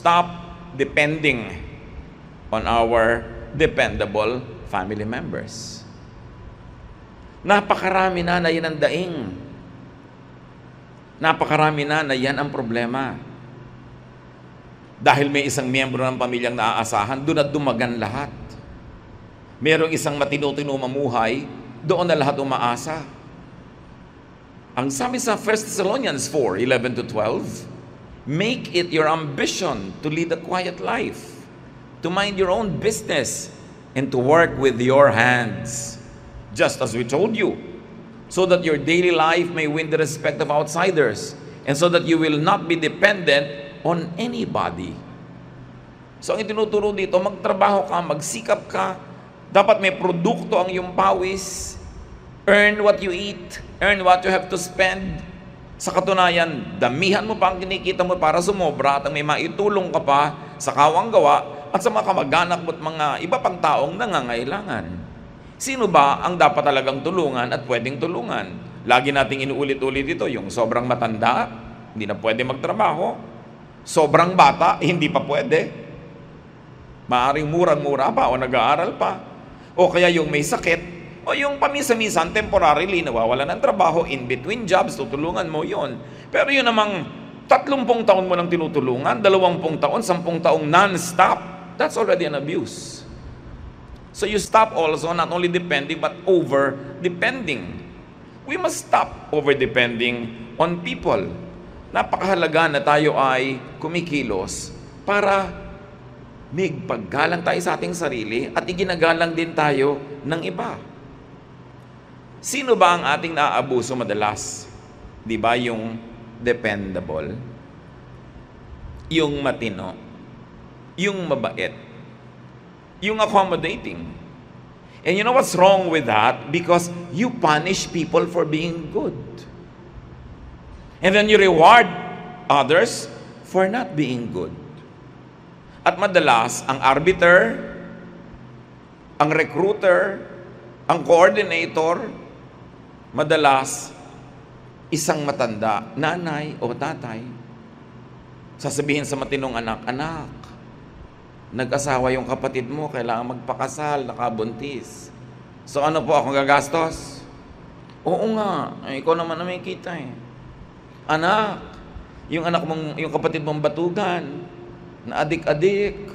Stop depending on our dependable family members. Napakarami na yan ang daing. Napakarami na yan ang problema. Dahil may isang miyembro ng pamilyang naaasahan, doon at dumagan lahat. Merong isang matino-tino mamuhay, doon na lahat umaasa. Ang sabi sa 1 Thessalonians 4:11-12, make it your ambition to lead a quiet life, to mind your own business, and to work with your hands, just as we told you, so that your daily life may win the respect of outsiders, and so that you will not be dependent on anybody. So ang itinuturo dito, magtrabaho ka, magsikap ka, dapat may produkto ang iyong pawis, earn what you eat, earn what you have to spend. Sa katunayan, damihan mo pa ang kinikita mo para sumobra at may maitulong ka pa sa kawang gawa at sa mga kamag-anak mo at mga iba pang taong nangangailangan. Sino ba ang dapat talagang tulungan at pwedeng tulungan? Lagi nating inuulit-ulit ito, yung sobrang matanda, hindi na pwede magtrabaho. Sobrang bata, hindi pa pwede. Maaring murang-mura pa o nag-aaral pa. O kaya yung may sakit, o yung paminsan-minsan, temporarily, nawawala ng trabaho, in between jobs, tutulungan mo yon. Pero yun namang 30 taon mo nang tinutulungan, 20 taon, 10 taong non-stop, that's already an abuse. So you stop also not only depending, but over-depending. We must stop over-depending on people. Napakahalaga na tayo ay kumikilos para may paggalang tayo sa ating sarili at iginagalang din tayo ng iba. Sino ba ang ating naaabuso madalas? Di ba yung dependable? Yung matino? Yung mabait? Yung accommodating? And you know what's wrong with that? Because you punish people for being good. And then you reward others for not being good. At madalas, ang arbiter, ang recruiter, ang coordinator, madalas, isang matanda, nanay o tatay, sasabihin sa matinong anak, anak, nag-asawa yung kapatid mo, kailangan magpakasal, nakabuntis. So ano po, akong gagastos? Oo nga, ikaw naman na may kita eh. Anak, yung kapatid mong batugan, na adik-adik,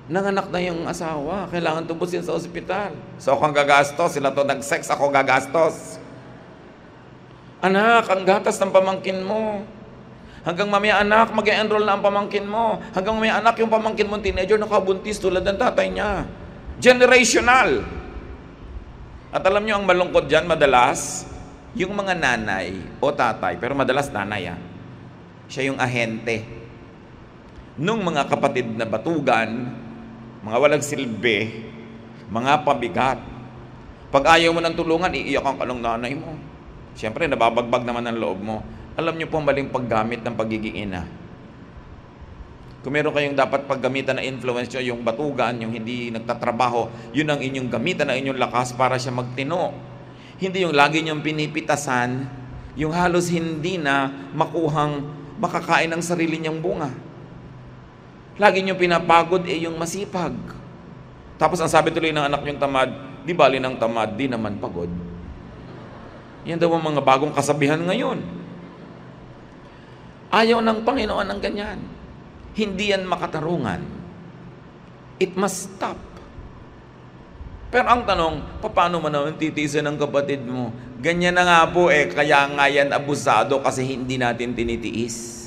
nanganak na yung asawa, kailangan tubusin sa ospital. So ako ang gagastos, sila to nag-sex, ako gagastos. Anak, ang gatas ng pamangkin mo. Hanggang mamaya anak, mag-enroll na ang pamangkin mo. Hanggang mamaya anak, yung pamangkin mo teenager, nakabuntis tulad ng tatay niya. Generational. At alam niyo, ang malungkot dyan, madalas, yung mga nanay o tatay, pero madalas nanay siya yung ahente. Nung mga kapatid na batugan, mga walang silbi, mga pabigat. Pag ayaw mo ng tulungan, iiyakan ka ng nanay mo. Siyempre, nababagbag naman ang loob mo. Alam niyo po ang maling paggamit ng pagiging ina. Kung meron kayong dapat paggamitan na influence nyo, yung batugan, yung hindi nagtatrabaho, yun ang inyong gamitan na inyong lakas para siya magtino. Hindi yung lagi nyong pinipitasan, yung halos hindi na makakain ng sarili niyang bunga. Lagi nyo pinapagod yung masipag. Tapos ang sabi tuloy ng anak nyong tamad, di bali ng tamad, di naman pagod. Yan daw ang mga bagong kasabihan ngayon. Ayaw ng Panginoon ng ganyan. Hindi yan makatarungan. It must stop. Pero ang tanong, paano mo naman titiisin ng kapatid mo? Ganyan na nga po kaya nga yan abusado kasi hindi natin tinitiis.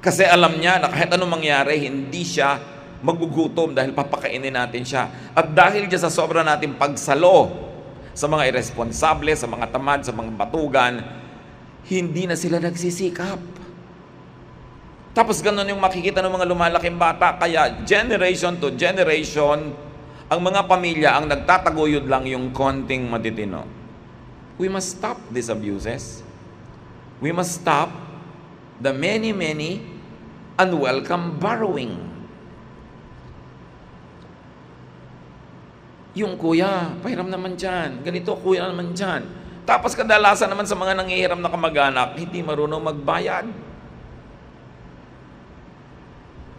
Kasi alam niya na kahit anong mangyari, hindi siya magugutom dahil papakainin natin siya. At dahil dyan sa sobra natin pagsalo sa mga irresponsable, sa mga tamad, sa mga batugan, hindi na sila nagsisikap. Tapos ganun yung makikita ng mga lumalaking bata. Kaya generation to generation, ang mga pamilya ang nagtataguyod lang yung konting matitino. We must stop these abuses. We must stop the many unwelcome borrowing. Yung kuya, pahiram naman dyan. Ganito, kuya naman dyan. Tapos kadalasan naman sa mga nangihiram na kamag-anak, hindi marunong magbayad.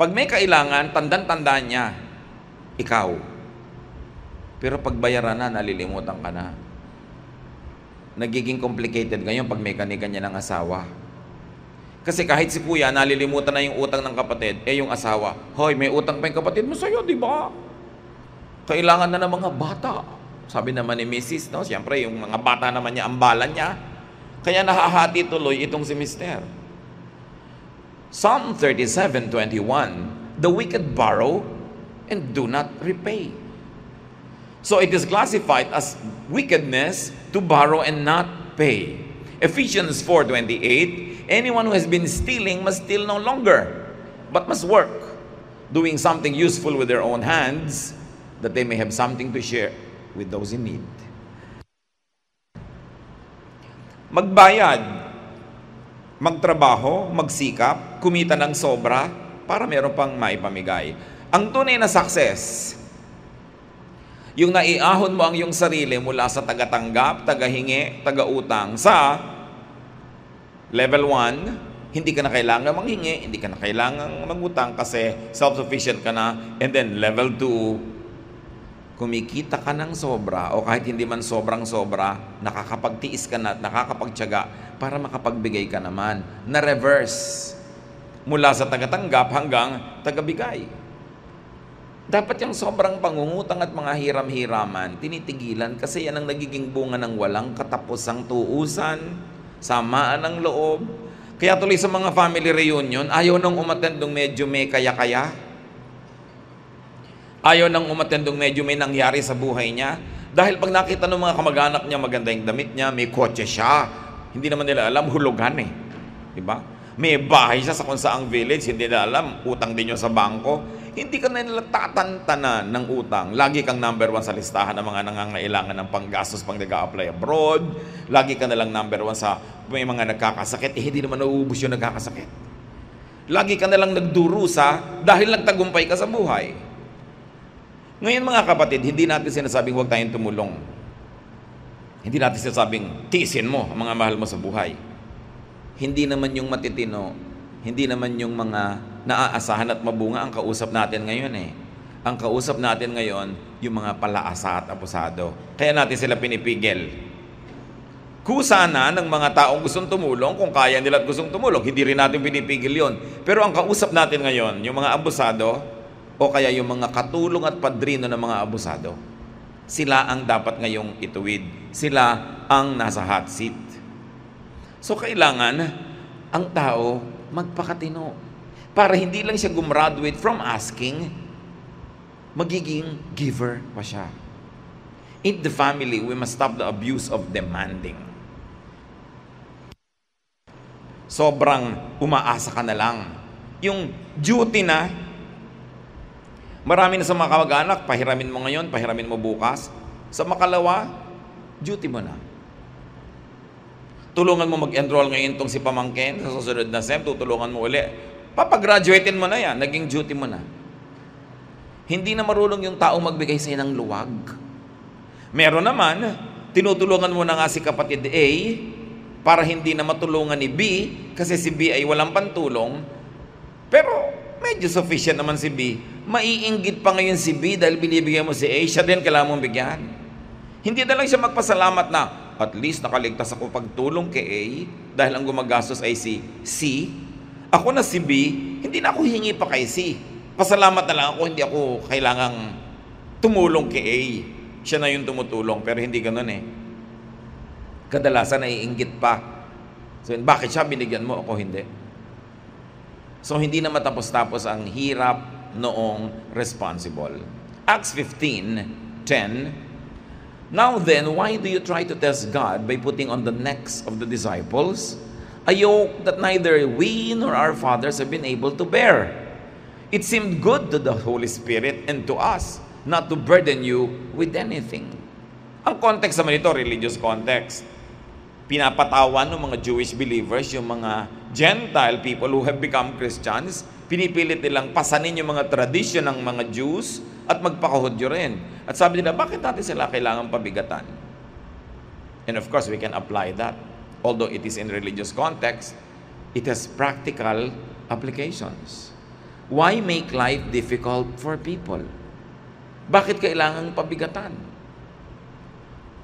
Pag may kailangan, tandaan-tandaan niya, ikaw. Pero pag bayaran na, nalilimutan ka na. Nagiging complicated ngayon pag may kanya-kanya ng asawa. Kasi kahit si kuya, nalilimutan na yung utang ng kapatid, yung asawa, hoy, may utang pa yung kapatid mo sa'yo, di ba? Kailangan na ng mga bata. Sabi naman ni Mrs., no? Siyempre, yung mga bata naman niya, ang bala niya. Kaya nahahati tuloy itong si Mister. Psalm 37:21, the wicked borrow and do not repay. So it is classified as wickedness to borrow and not pay. Ephesians 4:28, anyone who has been stealing must steal no longer, but must work, doing something useful with their own hands, that they may have something to share with those in need. Magbayad, magtrabaho, magsikap, kumita ng sobra para meron pang maipamigay. Ang tunay na success, yung naiahon mo ang iyong sarili mula sa tagatanggap, tagahingi, tagautang sa level 1, hindi ka na kailangan manghingi, hindi ka na kailangan mangutang kasi self-sufficient ka na. And then level 2, kumikita ka ng sobra o kahit hindi man sobrang-sobra, nakakapagtiis ka na at nakakapagtiyaga para makapagbigay ka naman. Na-reverse mula sa tagatanggap hanggang tagabigay. Dapat yung sobrang pangungutang at mga hiram-hiraman, tinitigilan kasi yan ang nagiging bunga ng walang katapusang tuusan, samaan ng loob. Kaya tuloy sa mga family reunion, ayaw nang umattend nung medyo may kaya-kaya. Ayaw nang umattend nung medyo may nangyari sa buhay niya. Dahil pag nakita ng mga kamag-anak niya, maganda yung damit niya, may kotse siya. Hindi naman nila alam, hulugan eh. Diba? May bahay siya sa kung saang village, hindi nila alam, utang din yun sa bangko. Hindi ka na nila tatantanan ng utang. Lagi kang number 1 sa listahan ng mga nangangailangan ng panggastos pang nag-a-apply abroad. Lagi ka nalang number 1 sa may mga nagkakasakit. Hindi naman nauubos yung nagkakasakit. Lagi ka nalang nagdurusa dahil nagtagumpay ka sa buhay. Ngayon mga kapatid, hindi natin sinasabing huwag tayong tumulong. Hindi natin sinasabing tiisin mo ang mga mahal mo sa buhay. Hindi naman yung matitino, hindi naman yung mga naaasahan at mabunga ang kausap natin ngayon eh. Ang kausap natin ngayon, yung mga palaasa at apusado. Kaya natin sila pinipigil. Kusa na ng mga taong gustong tumulong, kung kaya nila at gustong tumulong, hindi rin natin pinipigil yon. Pero ang kausap natin ngayon, yung mga abusado, o kaya yung mga katulong at padrino ng mga abusado, sila ang dapat ngayong ituwid. Sila ang nasa hot seat. So kailangan ang tao magpakatino para hindi lang siya gumraduate from asking, magiging giver pa siya. In the family, we must stop the abuse of demanding. Sobrang umaasa ka na lang. Yung duty na, marami na sa mga kamag-anak, pahiramin mo ngayon, pahiramin mo bukas. Sa makalawa, duty mo na. Tulungan mo mag-enroll ngayon itong si pamangkin, sa susunod na SEM, tutulungan mo uli. Papagraduatein mo na yan, naging duty mo na. Hindi na marunong yung taong magbigay sa'yo ng luwag. Meron naman, tinutulungan mo na nga si kapatid A, para hindi na matulungan ni B, kasi si B ay walang pantulong, pero medyo sufficient naman si B. Maiinggit pa ngayon si B dahil binibigyan mo si A, siya din kailangan mong bigyan. Hindi na lang siya magpasalamat na, at least nakaligtas ako pagtulong kay A dahil ang gumagastos ay si C. Ako na si B, hindi na ako hingi pa kay C. Pasalamat na lang ako, hindi ako kailangang tumulong kay A. Siya na yung tumutulong, pero hindi ganun eh. Kadalasan naiinggit pa. So, bakit siya binigyan mo, ako hindi? So, hindi na matapos-tapos ang hirap noong responsible. Acts 15:10. Now then, why do you try to test God by putting on the necks of the disciples a yoke that neither we nor our fathers have been able to bear? It seemed good to the Holy Spirit and to us not to burden you with anything. Ang context naman ito, religious context. Pinapatawan ng mga Jewish believers, yung mga Gentile people who have become Christians, pinipilit nilang pasanin yung mga tradisyon ng mga Jews at magpakahudyo rin. At sabi nila, bakit natin sila kailangan pabigatan? And of course, we can apply that. Although it is in religious context, it has practical applications. Why make life difficult for people? Bakit kailangang pabigatan?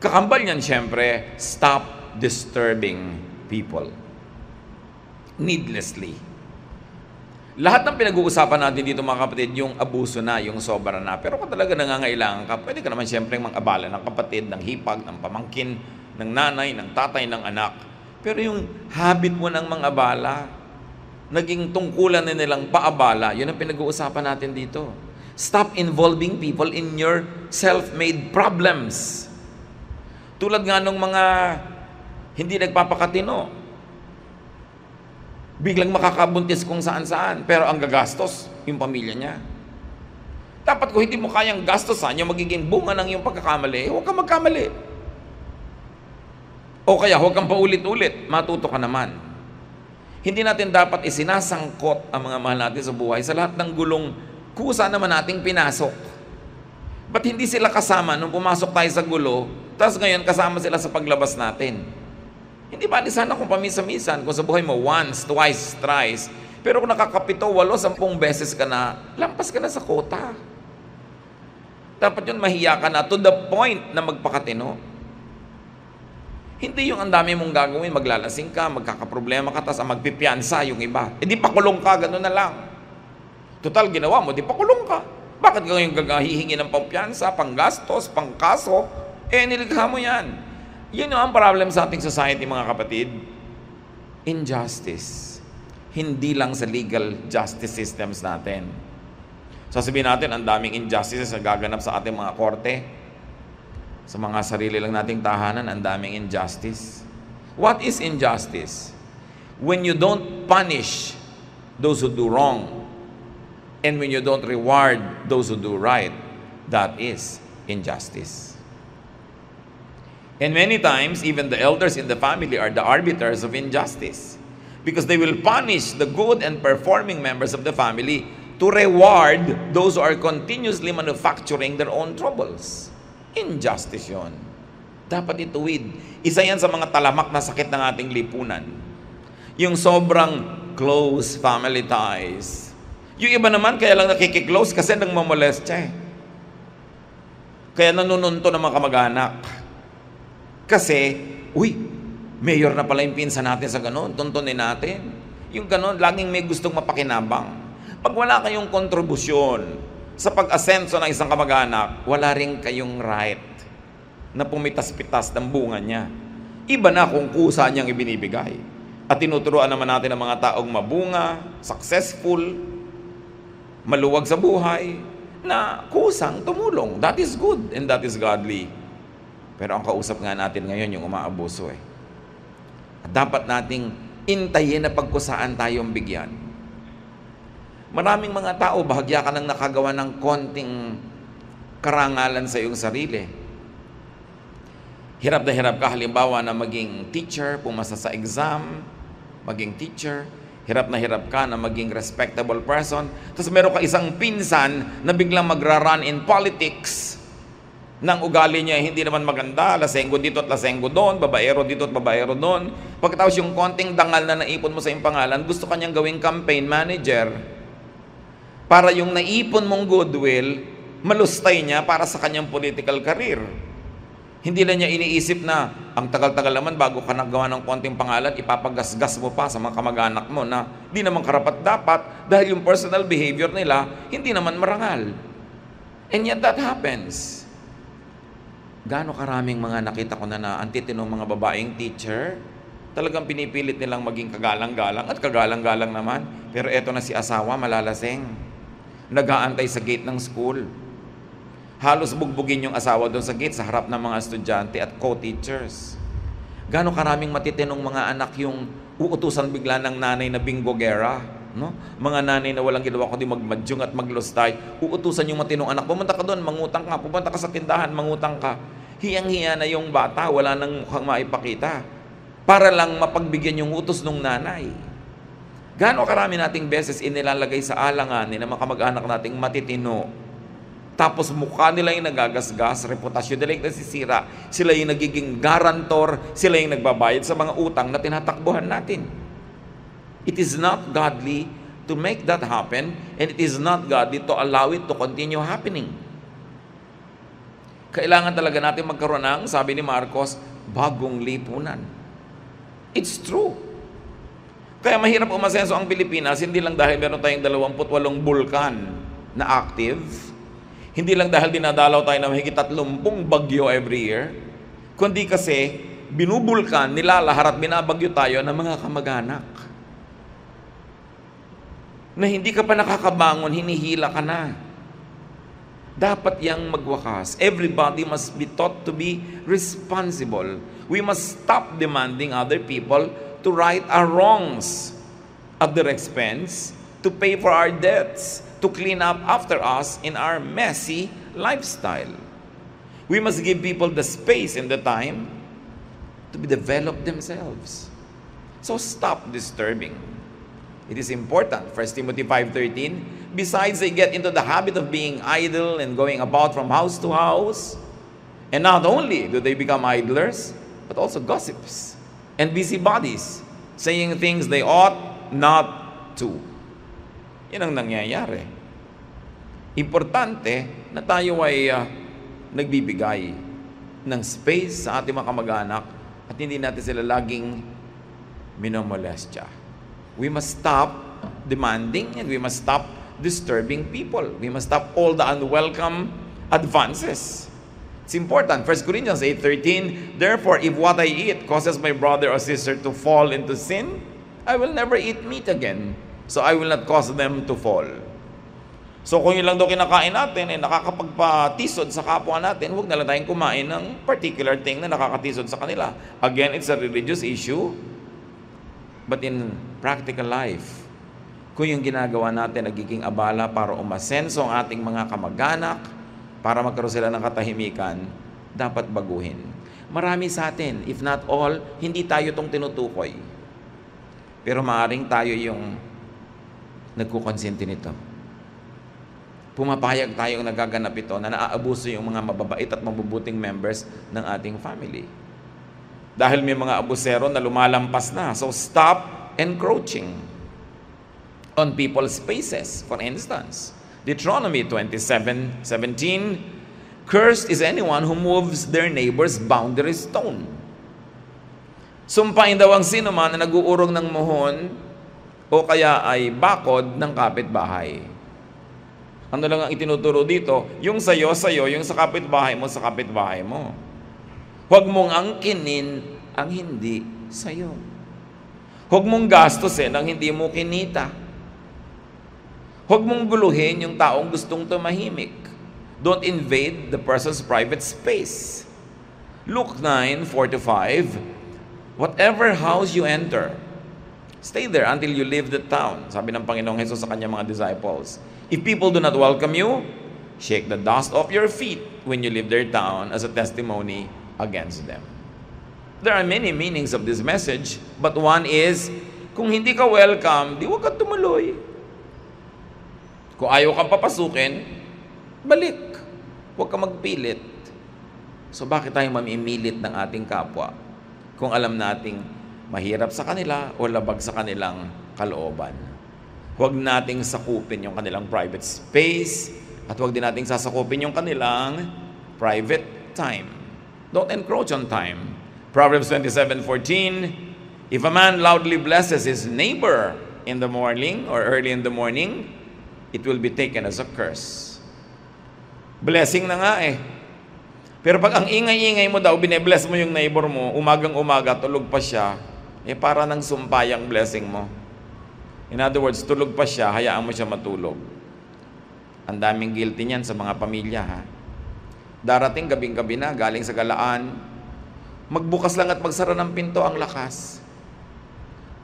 Kakambal niyan, syempre, stop disturbing people needlessly. Lahat ng pinag-uusapan natin dito, mga kapatid, yung abuso na, yung sobra na. Pero kung talaga nangangailangan ka, pwede ka naman syempre mang-abala ng kapatid, ng hipag, ng pamangkin, ng nanay, ng tatay, ng anak. Pero yung habit mo ng mang-abala, naging tungkulan na nilang paabala, yun ang pinag-uusapan natin dito. Stop involving people in your self-made problems. Tulad nga nung mga hindi nagpapakatino, biglang makakabuntis kung saan-saan, pero ang gagastos, yung pamilya niya. Dapat kung hindi mo kayang gastosan, yung magiging bunga ng iyong pagkakamali, huwag kang magkamali. O kaya, huwag kang paulit-ulit, matuto ka naman. Hindi natin dapat isinasangkot ang mga mahal natin sa buhay sa lahat ng gulong kusa naman nating pinasok. Ba't hindi sila kasama nung pumasok tayo sa gulo, tapos ngayon kasama sila sa paglabas natin? Hindi ba, sana kung pamisa-misan, kung sa buhay mo once, twice, thrice, pero kung nakakapito, 8, 10 beses ka na, lampas ka na sa kota. Dapat yun, mahiya ka na to the point na magpakatino. Hindi yung ang dami mong gagawin, maglalasing ka, magkakaproblema ka, tapos magpipiansa yung iba. E di pakulong ka, gano'n na lang. Total, ginawa mo, di pakulong ka. Bakit ka ngayon hihingi ng pampiyansa, panggastos, pangkaso? Nilikha mo yan. Yun ang problem sa ating society, mga kapatid. Injustice. Hindi lang sa legal justice systems natin. Sasabihin natin, ang daming injustices na gaganap sa ating mga korte. Sa mga sarili lang nating tahanan, ang daming injustice. What is injustice? When you don't punish those who do wrong, and when you don't reward those who do right, that is injustice. And many times, even the elders in the family are the arbiters of injustice, because they will punish the good and performing members of the family to reward those who are continuously manufacturing their own troubles. Injustice yun. Dapat ituwid. Isa yan sa mga talamak na sakit ng ating lipunan. Yung sobrang close family ties. Yung iba naman, kaya lang nakikiklose kasi nang mamolest siya. Kaya nanununto ng mga kamag-anak. Kasi, mayor na pala yung pinsan natin sa ganon, tuntunin natin. Yung ganon, laging may gustong mapakinabang. Pag wala kayong kontribusyon sa pag-asenso ng isang kamag-anak, wala rin kayong right na pumitas-pitas ng bunga niya. Iba na kung kusa niyang ibinibigay. At tinuturuan naman natin ang mga taong mabunga, successful, maluwag sa buhay, na kusang tumulong. That is good and that is godly. Pero ang kausap nga natin ngayon yung umaabuso eh. At dapat nating intayin na pagkusaan tayong bigyan. Maraming mga tao, bahagya ka nang nakagawa ng konting karangalan sa iyong sarili. Hirap na hirap ka halimbawa na maging teacher, pumasa sa exam, maging teacher. Hirap na hirap ka na maging respectable person. Tapos meron ka isang pinsan na biglang magra-run in politics. Nang ugali niya hindi naman maganda, lasenggo dito at lasenggo doon, babaero dito at babaero doon. Pagkatapos yung konting dangal na naipon mo sa iyong pangalan, gusto kanyang gawing campaign manager. Para yung naipon mong goodwill, malustay niya para sa kanyang political career. Hindi na niya iniisip na ang tagal-tagal naman bago ka nagawa ng konting pangalan, ipapagasgas mo pa sa mga kamag-anak mo na di naman karapat-dapat dahil yung personal behavior nila hindi naman marangal. And yet that happens. Gaano karaming mga nakita ko na antitinong mga babaeng teacher, talagang pinipilit nilang maging kagalang-galang at kagalang-galang naman. Pero eto na si asawa, malalasing. Nag-aantay sa gate ng school. Halos bugbugin yung asawa doon sa gate sa harap ng mga estudyante at co-teachers. Gaano karaming matitinong mga anak yung uutusan bigla ng nanay na binggogera, no? Mga nanay na walang ginawa kundi magmadyong at maglustay, uutusan yung matinong anak, pumunta ka doon, mangutang ka, pupunta ka sa tindahan, mangutang ka. Hiyang-hiya na yung bata, wala nang mukhang maipakita. Para lang mapagbigyan yung utos ng nanay. Gaano karami nating beses inilalagay sa alanganin ng mga kamag-anak nating matitino. Tapos mukha nila yung nagagasgas, reputasyon nila yung nasisira. Sila yung nagiging garantor, sila yung nagbabayad sa mga utang na tinatakbuhan natin. It is not godly to make that happen, and it is not godly to allow it to continue happening. Kailangan talaga natin magkaroon ng, sabi ni Marcos, bagong lipunan. It's true. Kaya mahirap umasenso ang Pilipinas, hindi lang dahil meron tayong 28 bulkan na active, hindi lang dahil dinadalaw tayo ng mahigit 30 bagyo every year, kundi kasi binubulkan, nilalahar at binabagyo tayo ng mga kamag-anak. Na hindi ka pa nakakabangon, hinihila ka na. Dapat yang magwakas. Everybody must be taught to be responsible. We must stop demanding other people to right our wrongs at their expense, to pay for our debts, to clean up after us in our messy lifestyle. We must give people the space and the time to develop themselves. So stop disturbing. It is important. 1 Timothy 5:13, besides they get into the habit of being idle and going about from house to house, and not only do they become idlers, but also gossips and busybodies, saying things they ought not to. Yan ang nangyayari. Importante na tayo ay nagbibigay ng space sa ating mga kamag-anak at hindi natin sila laging minomolestya. We must stop demanding and we must stop disturbing people. We must stop all the unwelcome advances. It's important. 1 Corinthians 8:13, therefore, if what I eat causes my brother or sister to fall into sin, I will never eat meat again, so I will not cause them to fall. So kung yun lang daw kinakain natin, nakakapagpatisod sa kapwa natin, huwag na lang tayong kumain ng particular thing na nakakatisod sa kanila. Again, it's a religious issue, but in practical life, kung yung ginagawa natin nagiging abala para umasenso ang ating mga kamag-anak, para magkaroon sila ng katahimikan, dapat baguhin. Marami sa atin, if not all, hindi tayo itong tinutukoy. Pero maaaring tayo yung nagkukonsinti nito. Pumapayag tayong nagaganap ito na naaabuso yung mga mababait at mabubuting members ng ating family. Dahil may mga abusero na lumalampas na. So stop encroaching on people's spaces. For instance, Deuteronomy 27:17, cursed is anyone who moves their neighbor's boundary stone. Sumpain daw ang sino man na nag-uurong ng muhon o kaya ay bakod ng kapitbahay. Ano lang ang itinuturo dito? Yung sa'yo, yung sa kapitbahay mo, sa kapitbahay mo. Huwag mong angkinin ang hindi sa'yo. Huwag mong gastusin ang hindi mo kinita. Huwag mong guluhin yung taong gustong tumahimik. Don't invade the person's private space. Luke 9:4-5, whatever house you enter, stay there until you leave the town. Sabi ng Panginoong Hesus sa kanyang mga disciples. If people do not welcome you, shake the dust off your feet when you leave their town as a testimony against them. There are many meanings of this message, but one is, kung hindi ka welcome, di huwag ka tumuloy. Kung ayaw kang papasukin, balik. Huwag ka magpilit. So bakit tayo mamimilit ng ating kapwa kung alam nating mahirap sa kanila o labag sa kanilang kalooban? Huwag nating sakupin yung kanilang private space at huwag din nating sasakupin yung kanilang private time. Don't encroach on time. Proverbs 27:14, if a man loudly blesses his neighbor in the morning or early in the morning, it will be taken as a curse. Blessing na nga eh. Pero pag ang ingay-ingay mo daw, bine-bless mo yung neighbor mo, umagang-umaga, tulog pa siya, para nang sumpay ang blessing mo. In other words, tulog pa siya, hayaan mo siya matulog. Ang daming guilty niyan sa mga pamilya, ha? Darating gabing-gabi na, galing sa galaan, magbukas lang at magsara ng pinto ang lakas.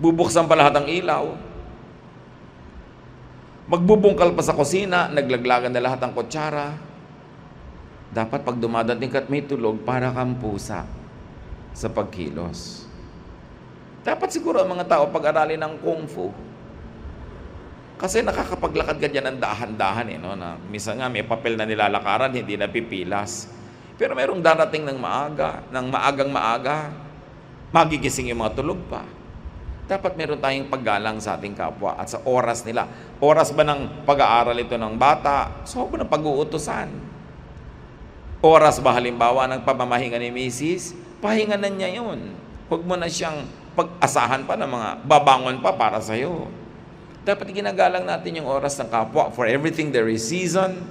Bubuksan pa lahat ang ilaw. Magbubungkal pa sa kusina, naglaglagan na lahat ang kutsara. Dapat pag dumadating ka at may tulog, para kang pusa sa pagkilos. Dapat siguro ang mga tao pag-aralin ng Kung Fu. Kasi nakakapaglakad ka dyan ng dahan-dahan no? Na minsan nga may papel na nilalakaran, hindi na pipilas. Pero merong darating ng maaga, ng maagang-maaga, magigising yung mga tulog pa. Dapat meron tayong paggalang sa ating kapwa at sa oras nila. Oras ba ng pag-aaral ito ng bata? Sobrang pag-uutusan. Oras ba halimbawa ng pamamahinga ni Mrs.? Pahinga na niya yun. Huwag mo na siyang pag-asahan pa ng mga babangon pa para sa'yo. Dapat ginagalang natin yung oras ng kapwa. For everything there is season,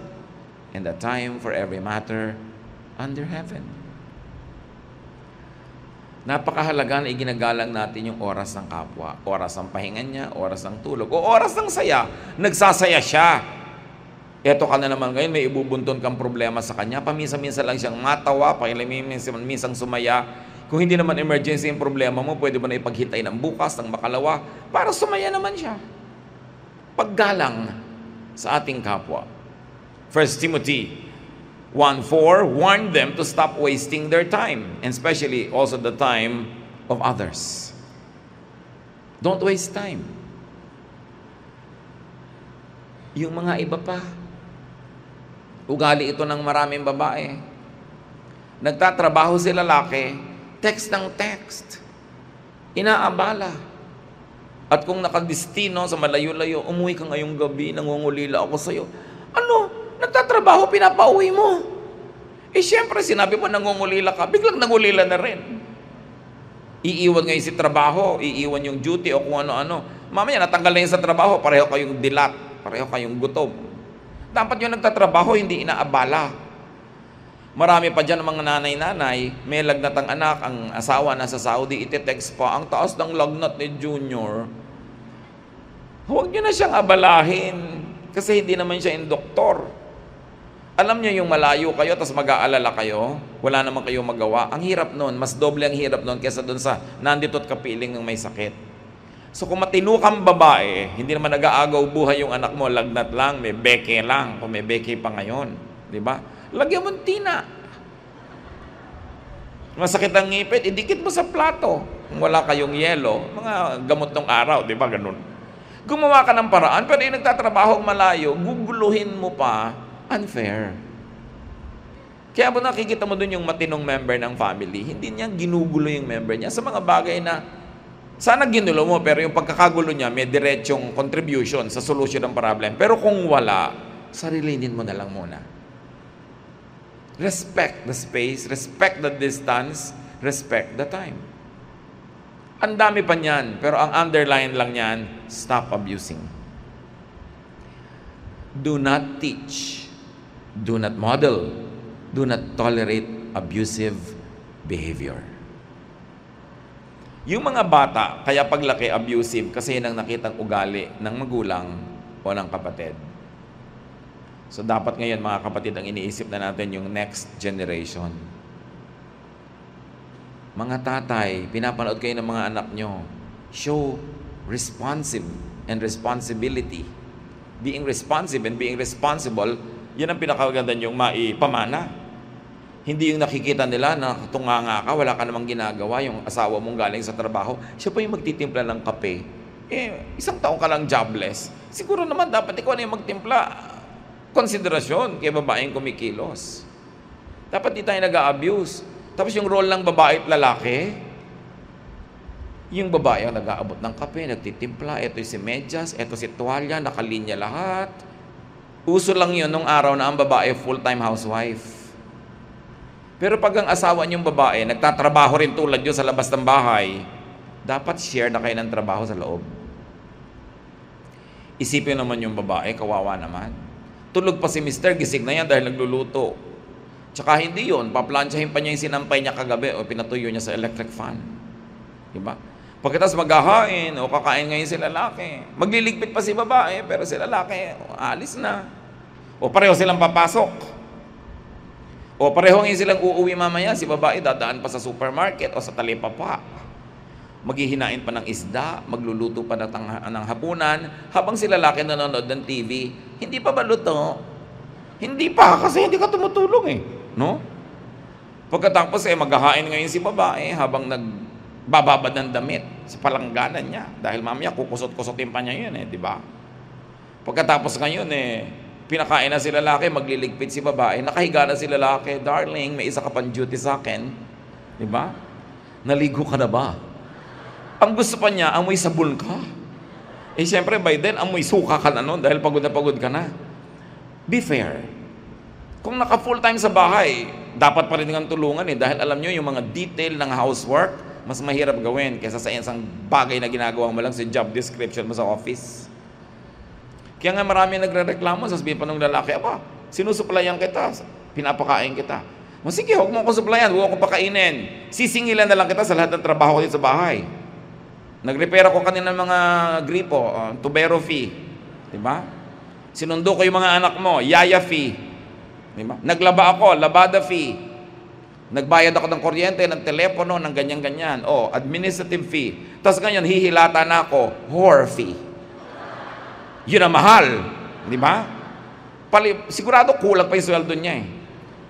and a time for every matter under heaven. Napakahalaga na iginagalang natin yung oras ng kapwa. Oras ng pahinga niya, oras ng tulog, o oras ng saya. Nagsasaya siya. Eto ka na naman ngayon, may ibubunton kang problema sa kanya. Paminsan-minsan lang siyang matawa, paminsan sumaya. Kung hindi naman emergency yung problema mo, pwede mo na ipaghitay ng bukas, ng makalawa, para sumaya naman siya. Paggalang sa ating kapwa. 1 Timothy 1:4, warn them to stop wasting their time, and especially also the time of others. Don't waste time. Yung mga iba pa, ugali ito ng maraming babae. Nagtatrabaho si lalaki, text ng text. Inaabala. At kung nakadistino sa malayo-layo, umuwi ka ngayong gabi, nangungulila ako sa'yo. Ano? Nagtatrabaho, pinapauwi mo. Eh siyempre, sinabi mo nangungulila ka, biglang nangulila na rin. Iiwan ngayon si trabaho, iiwan yung duty o kung ano-ano. Mamaya, natanggal na yun sa trabaho, pareho kayong dilat, pareho kayong gutom. Dapat yung nagtatrabaho, hindi inaabala. Marami pa dyan mga nanay-nanay, may lagnat ang anak, ang asawa nasa Saudi, iti-text pa, ang taas ng lagnat ni Junior. Huwag nyo na siyang abalahin, kasi hindi naman siya yung doktor. Alam niyo yung malayo kayo, tapos mag-aalala kayo, wala naman kayong magawa. Ang hirap nun, mas doble ang hirap nun kesa dun sa nandito't kapiling ng may sakit. So kung matino kang babae, hindi naman nag-aagaw buhay yung anak mo, lagnat lang, may beke lang, kung may beke pa ngayon. Di ba? Lagyan mo ng tina. Masakit ang ngipit, idikit mo sa plato. Kung wala kayong yelo, mga gamot ng araw, di ba? Ganun. Gumawa ka ng paraan, pero yung nagtatrabaho malayo, guguluhin mo pa, unfair. Kaya mo nakikita mo dun yung matinong member ng family, hindi niya ginugulo yung member niya sa mga bagay na sana ginulo mo, pero yung pagkakagulo niya may diretsong contribution sa solution ng problem. Pero kung wala, sarilinin mo na lang muna. Respect the space, respect the distance, respect the time. Ang dami pa niyan, pero ang underline lang niyan, stop abusing. Do not teach. Do not model. Do not tolerate abusive behavior. Yung mga bata, kaya paglaki abusive kasi yun ang nakitang ugali ng magulang o ng kapatid. So dapat ngayon mga kapatid, ang iniisip na natin yung next generation. Mga tatay, pinapanood kayo ng mga anak nyo. Show responsive and responsibility. Being responsive and being responsible, yan ang pinakaganda yung maipamana. Hindi yung nakikita nila na tunganga ka, wala ka namang ginagawa, yung asawa mong galing sa trabaho, siya pa yung magtitimpla ng kape. Eh, isang taong ka lang jobless. Siguro naman dapat ikaw na yung magtimpla. Konsiderasyon kay babaeng kumikilos. Dapat di tayo nag-a-abuse. Tapos yung role ng babae at lalaki, yung babae ang nag-aabot ng kape, nagtitimpla, eto si medyas, eto si tuwalya, nakalinya lahat. Uso lang yun nung araw na ang babae full-time housewife. Pero pag ang asawa niyong babae, nagtatrabaho rin tulad yun sa labas ng bahay, dapat share na kayo ng trabaho sa loob. Isipin naman yung babae, kawawa naman. Tulog pa si mister, gising na yan dahil nagluluto. Tsaka hindi yun, paplansyahin pa niya yung sinampay niya kagabi o pinatuyo niya sa electric fan. Diba? Pagkatapos maghahain o kakain ngayon si lalaki, magliligpit pa si babae, pero si lalaki, alis na. O pareho silang papasok. O pareho ngayon silang uuwi mamaya, si babae dadaan pa sa supermarket o sa talipapa. Maghihinain pa ng isda, magluluto pa ng hapunan, habang si lalaki nanonood ng TV, hindi pa ba luto? Hindi pa, kasi hindi ka tumutulong eh. No? Pagkatapos maghahain ngayon si babae habang nagbababad ng damit sa palangganan niya. Dahil mamaya kukusot-kusotin pa niya yun di ba? Pagkatapos ngayon pinakain na si lalaki, magliligpit si babae, nakahiga na si lalaki, darling, may isa ka pang duty sa akin. Di ba? Naligo ka na ba? Ang gusto pa niya, amoy sabon ka. Eh siyempre, by then, amoy suka ka na nun dahil pagod ka na. Be fair. Kung naka full time sa bahay, dapat pa rin nga tulungan dahil alam nyo, yung mga detail ng housework, mas mahirap gawin kaysa sa isang bagay na ginagawa mo lang sa job description mo sa office. Kaya nga marami nagre-reklamo, sasabihin pa ng lalaki, sinusuplayan kita, pinapakain kita. Sige, huwag mo akong suplayan, huwag akong pakainin. Sisingilan na lang kita sa lahat ng trabaho ko dito sa bahay. Nag-repair ako kanina ng mga gripo, tubero fee. Diba? Sinundo ko yung mga anak mo, yaya fee. Diba? Naglaba ako, labada fee. Nagbayad ako ng kuryente, ng telepono, ng ganyan-ganyan. Administrative fee. Tapos ganyan, hihilata na ako, whore fee. Yun ang mahal. Diba? Sigurado kulang pa yung sweldo niya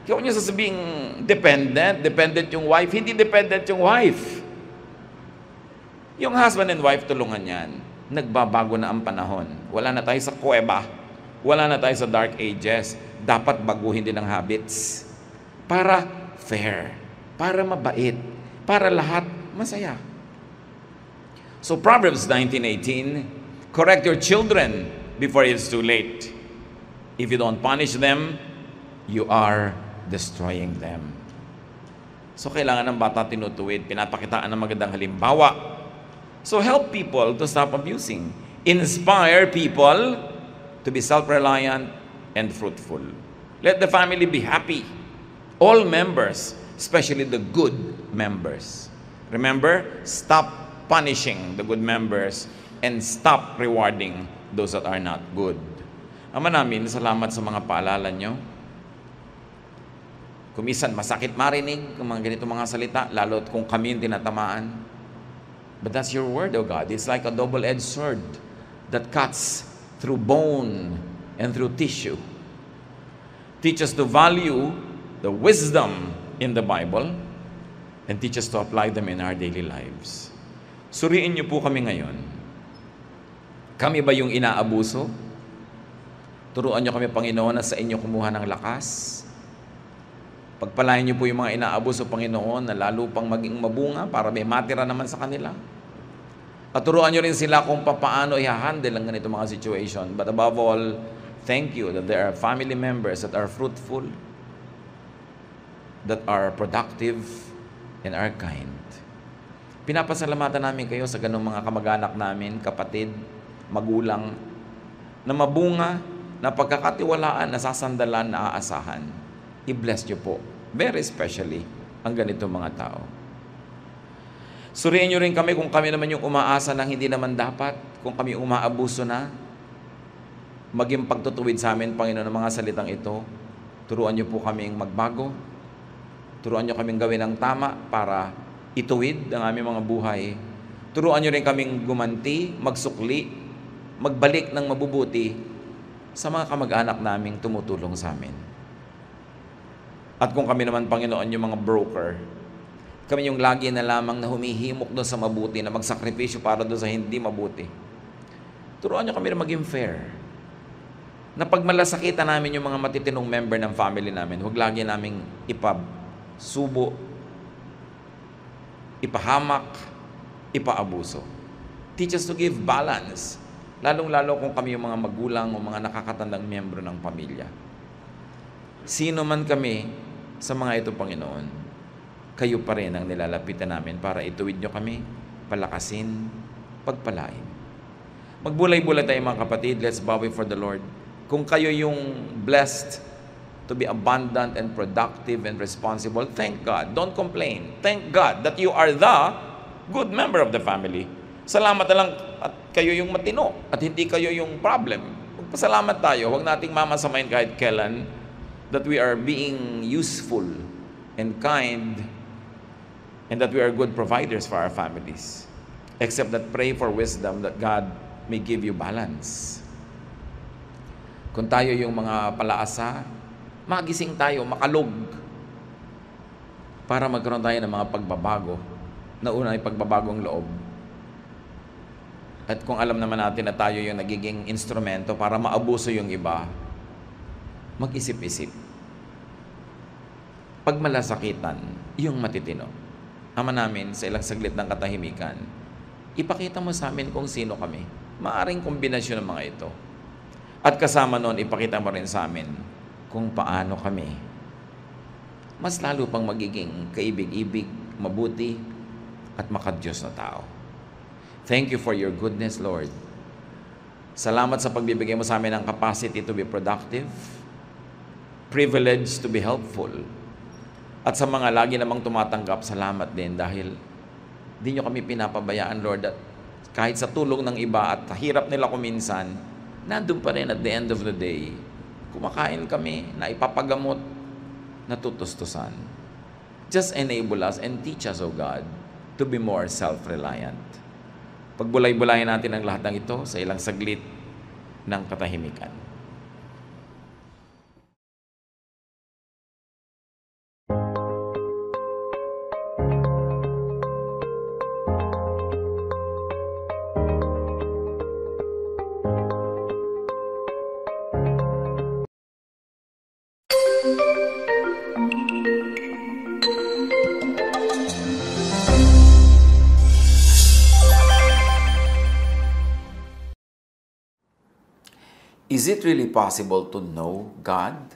Kaya niya sasabing dependent yung wife. Hindi dependent yung wife. Yung husband and wife, tulungan yan. Nagbabago na ang panahon. Wala na tayo sa kuweba. Wala na tayo sa dark ages. Dapat baguhin din ang habits. Para fair. Para mabait. Para lahat masaya. So Proverbs 19:18, correct your children before it's too late. If you don't punish them, you are destroying them. So kailangan ng bata tinutuwid. Pinapakitaan ng magandang halimbawa. So help people to stop abusing. Inspire people to be self-reliant and fruitful. Let the family be happy. All members, especially the good members. Remember, stop punishing the good members and stop rewarding those that are not good. Ama namin, salamat sa mga paalala nyo. Kumisan, masakit marinig ang mga ganito mga salita, lalo kung kami yung tinatamaan. But that's your word, O God. It's like a double-edged sword that cuts through bone and through tissue. Teach us to value the wisdom in the Bible and teach us to apply them in our daily lives. Suriin niyo po kami ngayon. Kami ba yung inaabuso? Turuan niyo kami, Panginoon, na sa inyo kumuha ng lakas. Pagpalain niyo po yung mga inaabuso, Panginoon, na lalo pang maging mabunga para may matira naman sa kanila. At turuan niyo rin sila kung paano i-handle ang ganito mga situation. But above all, thank you that there are family members that are fruitful, that are productive, and are kind. Pinapasalamatan namin kayo sa ganung mga kamag-anak namin, kapatid, magulang, na mabunga, na pagkakatiwalaan, nasasandalan, naaasahan. I-bless niyo po, very especially, ang ganito mga tao. Suriin niyo rin kami kung kami naman yung umaasa ng hindi naman dapat, kung kami umaabuso na, maging pagtutuwid sa amin, Panginoon, ng mga salitang ito. Turuan niyo po kaming magbago. Turuan niyo kaming gawin ang tama para ituwid ang aming mga buhay. Turuan niyo rin kaming gumanti, magsukli, magbalik ng mabubuti sa mga kamag-anak naming tumutulong sa amin. At kung kami naman, Panginoon, yung mga broker, kami yung lagi na lamang na humihimok doon sa mabuti, na magsakripisyo para doon sa hindi mabuti. Turuan niyo kami na maging fair. Na pag malasakitan namin yung mga matitinong member ng family namin, huwag lagi naming ipasubo, ipahamak, ipaabuso. Teach us to give balance. Lalong-lalo kung kami yung mga magulang o mga nakakatandang miyembro ng pamilya. Sino man kami sa mga ito, Panginoon, kayo pa rin ang nilalapitan namin para ituwid nyo kami, palakasin, pagpalain. Magbulay-bulay tayo mga kapatid. Let's bow before the Lord. Kung kayo yung blessed to be abundant and productive and responsible, thank God. Don't complain. Thank God that you are the good member of the family. Salamat na lang at kayo yung matino at hindi kayo yung problem. Magpasalamat tayo. Huwag nating mamasamayin kahit kailan that we are being useful and kind and that we are good providers for our families. Except that pray for wisdom that God may give you balance. Kung tayo yung mga palaasa, magising tayo, makalog, para magkaroon tayo ng mga pagbabago. Na una ay pagbabagong loob. At kung alam naman natin na tayo yung nagiging instrumento para maabuso yung iba, mag-isip-isip. Pag malasakitan, yung matitino. Ama namin, sa ilang saglit ng katahimikan, ipakita mo sa amin kung sino kami. Maaring kombinasyon ng mga ito. At kasama noon, ipakita mo rin sa amin kung paano kami mas lalo pang magiging kaibig-ibig, mabuti, at makadiyos na tao. Thank you for your goodness, Lord. Salamat sa pagbibigay mo sa amin ng capacity to be productive, privilege to be helpful, at sa mga lagi namang tumatanggap, salamat din dahil di nyo kami pinapabayaan, Lord, at kahit sa tulong ng iba at hirap nila kuminsan, nandun pa rin at the end of the day, kumakain kami na ipapagamot, natutustusan. Just enable us and teach us, O God, to be more self-reliant. Pagbulay-bulayan natin ang lahat ng ito sa ilang saglit ng katahimikan. Is it really possible to know God?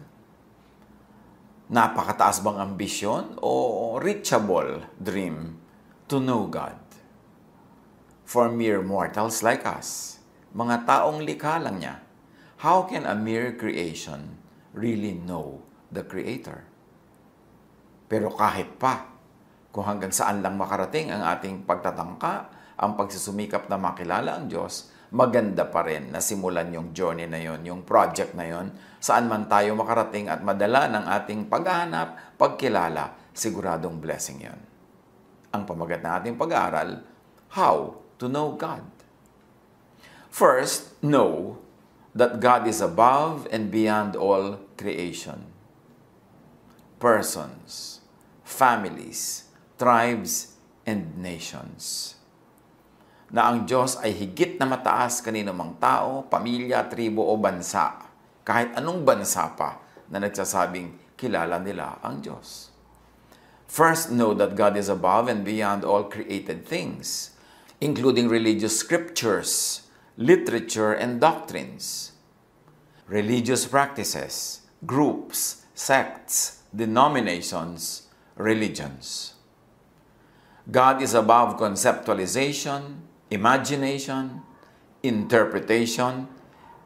Napakataas bang ambisyon o reachable dream to know God? For mere mortals like us, mga taong likha lang niya, how can a mere creation really know the Creator? Pero kahit pa, kung hanggang saan lang makarating ang ating pagtatangka, ang pagsusumikap na makilala ang Diyos, maganda pa rin na simulan yung journey na yon, yung project na yon, saan man tayo makarating at madala ng ating paghahanap, pagkilala, siguradong blessing yon. Ang pamagat ng ating pag-aaral, how to know God. First, know that God is above and beyond all creation. Persons, families, tribes, and nations. Na ang Diyos ay higit na mataas kanino mang tao, pamilya, tribo o bansa, kahit anong bansa pa na nagsasabing kilala nila ang Diyos. First, know that God is above and beyond all created things, including religious scriptures, literature, and doctrines, religious practices, groups, sects, denominations, religions. God is above conceptualization, imagination, interpretation,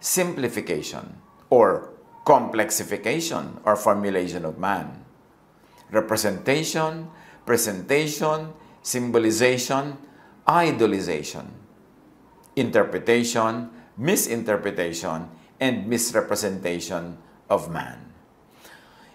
simplification, or complexification or formulation of man. Representation, presentation, symbolization, idolization, interpretation, misinterpretation, and misrepresentation of man.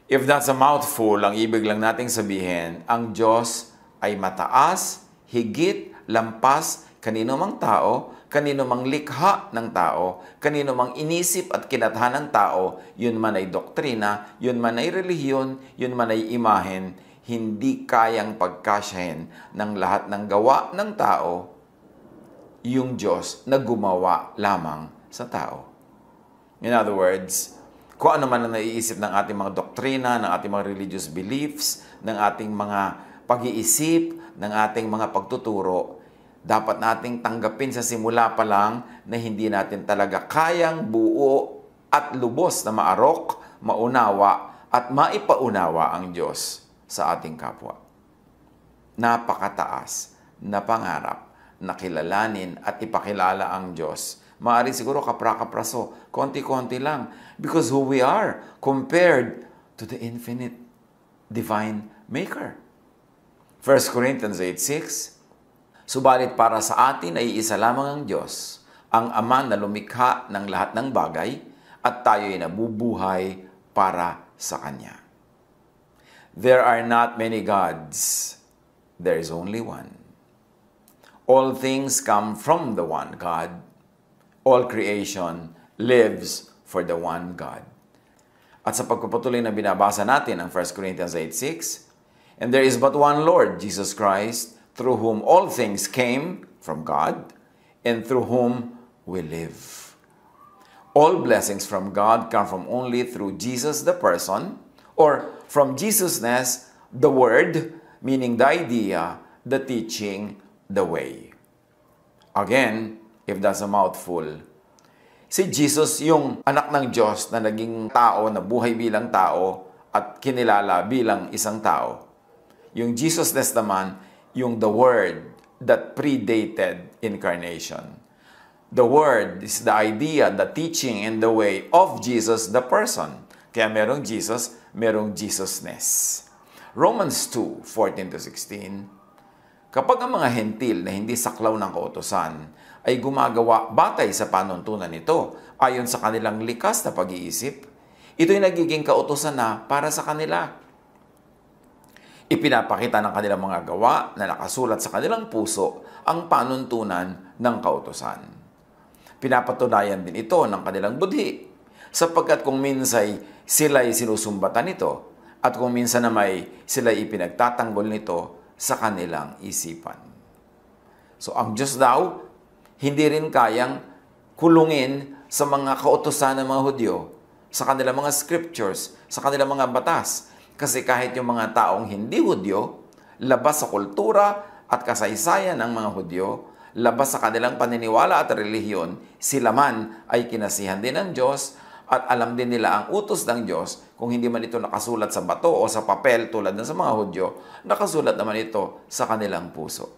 If that's a mouthful, ang ibig lang nating sabihin, ang Diyos ay mataas, higit, lampas, kanino mang tao, kanino mang likha ng tao, kanino mang inisip at kinathan ng tao, yun man ay doktrina, yun man ay relihiyon, yun man ay imahen, hindi kayang pagkasyahin ng lahat ng gawa ng tao, yung Diyos na gumawa lamang sa tao. In other words, kung ano man ang naiisip ng ating mga doktrina, ng ating mga religious beliefs, ng ating mga pag-iisip, ng ating mga pagtuturo, dapat nating tanggapin sa simula pa lang na hindi natin talaga kayang buo at lubos na maarok, maunawa at maipaunawa ang Diyos sa ating kapwa. Napakataas na pangarap na kilalanin at ipakilala ang Diyos. Maaari siguro kapra-kapraso, konti-konti lang, because who we are compared to the infinite divine Maker. 1 Corinthians 8:6, subalit para sa atin ay isa lamang ang Diyos, ang Ama na lumikha ng lahat ng bagay, at tayo'y nabubuhay para sa Kanya. There are not many gods. There is only one. All things come from the one God. All creation lives for the one God. At sa pagpapatuloy na binabasa natin ang 1 Corinthians 8:6, and there is but one Lord, Jesus Christ, through whom all things came from God, and through whom we live. All blessings from God come from only through Jesus the person, or from Jesusness, the Word, meaning the idea, the teaching, the way. Again, if that's a mouthful, si Jesus yung anak ng Diyos na naging tao, na buhay bilang tao at kinilala bilang isang tao. Yung Jesus-ness naman, yung the Word that predated incarnation. The Word is the idea, the teaching, and the way of Jesus, the person. Kaya merong Jesus, merong Jesus-ness. Romans 2:14-16, kapag ang mga hentil na hindi saklaw ng kautusan ay gumagawa batay sa panuntunan nito ayon sa kanilang likas na pag-iisip, ito'y nagiging kautusan na para sa kanila. Ipinapakita ng kanilang mga gawa na nakasulat sa kanilang puso ang panuntunan ng kautusan. Pinapatunayan din ito ng kanilang budhi, sapagkat kung minsay sila'y sinusumbatan nito, at kung minsan na sila'y ipinagtatanggol nito sa kanilang isipan. So ang Diyos daw, hindi rin kayang kulungin sa mga kautusan ng mga Hudyo, sa kanilang mga scriptures, sa kanilang mga batas. Kasi kahit yung mga taong hindi Hudyo, labas sa kultura at kasaysayan ng mga Hudyo, labas sa kanilang paniniwala at relihiyon, sila man ay kinasihan din ng Diyos at alam din nila ang utos ng Diyos. Kung hindi man ito nakasulat sa bato o sa papel tulad ng sa mga Hudyo, nakasulat naman ito sa kanilang puso.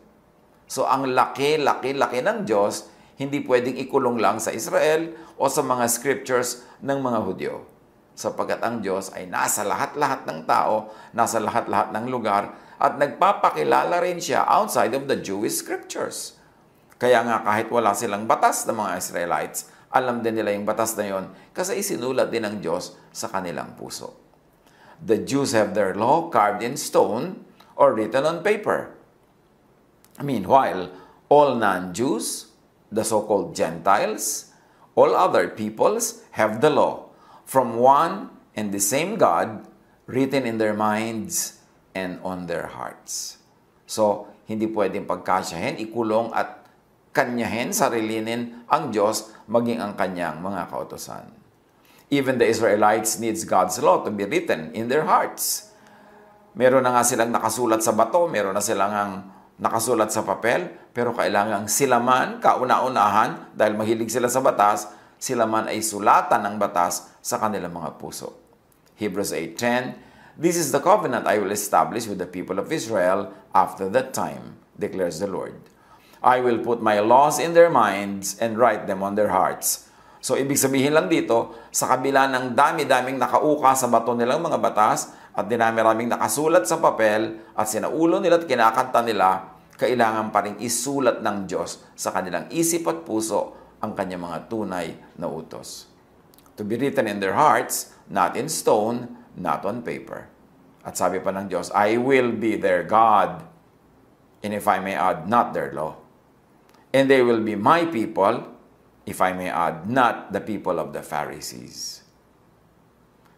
So ang laki ng Diyos, hindi pwedeng ikulong lang sa Israel o sa mga scriptures ng mga Hudyo. Sapagkat ang Diyos ay nasa lahat-lahat ng tao, nasa lahat-lahat ng lugar, at nagpapakilala rin siya outside of the Jewish scriptures. Kaya nga kahit wala silang batas ng mga Israelites, alam din nila yung batas na yon kasi isinulat din ng Diyos sa kanilang puso. The Jews have their law carved in stone or written on paper. Meanwhile, all non-Jews, the so-called Gentiles, all other peoples have the law from one and the same God written in their minds and on their hearts. So, hindi pwedeng pagkasyahin, ikulong at kanyahin, sarilinin ang Diyos maging ang kanyang mga kautusan. Even the Israelites needs God's law to be written in their hearts. Meron na nga silang nakasulat sa bato, meron na silang nakasulat sa papel, pero kailangan sila man, kauna-unahan, dahil mahilig sila sa batas, sila man ay sulatan ng batas sa kanilang mga puso. Hebrews 8:10, "This is the covenant I will establish with the people of Israel after that time, declares the Lord. I will put my laws in their minds and write them on their hearts." So, ibig sabihin lang dito, sa kabila ng dami-daming nakauka sa bato nilang mga batas at dinami-raming nakasulat sa papel at sinaulo nila at kinakanta nila, kailangan pa rin isulat ng Diyos sa kanilang isip at puso ang kanyang mga tunay na utos. To be written in their hearts, not in stone, not on paper. At sabi pa ng Diyos, I will be their God, and if I may add, not their law. And they will be my people, if I may add, not the people of the Pharisees.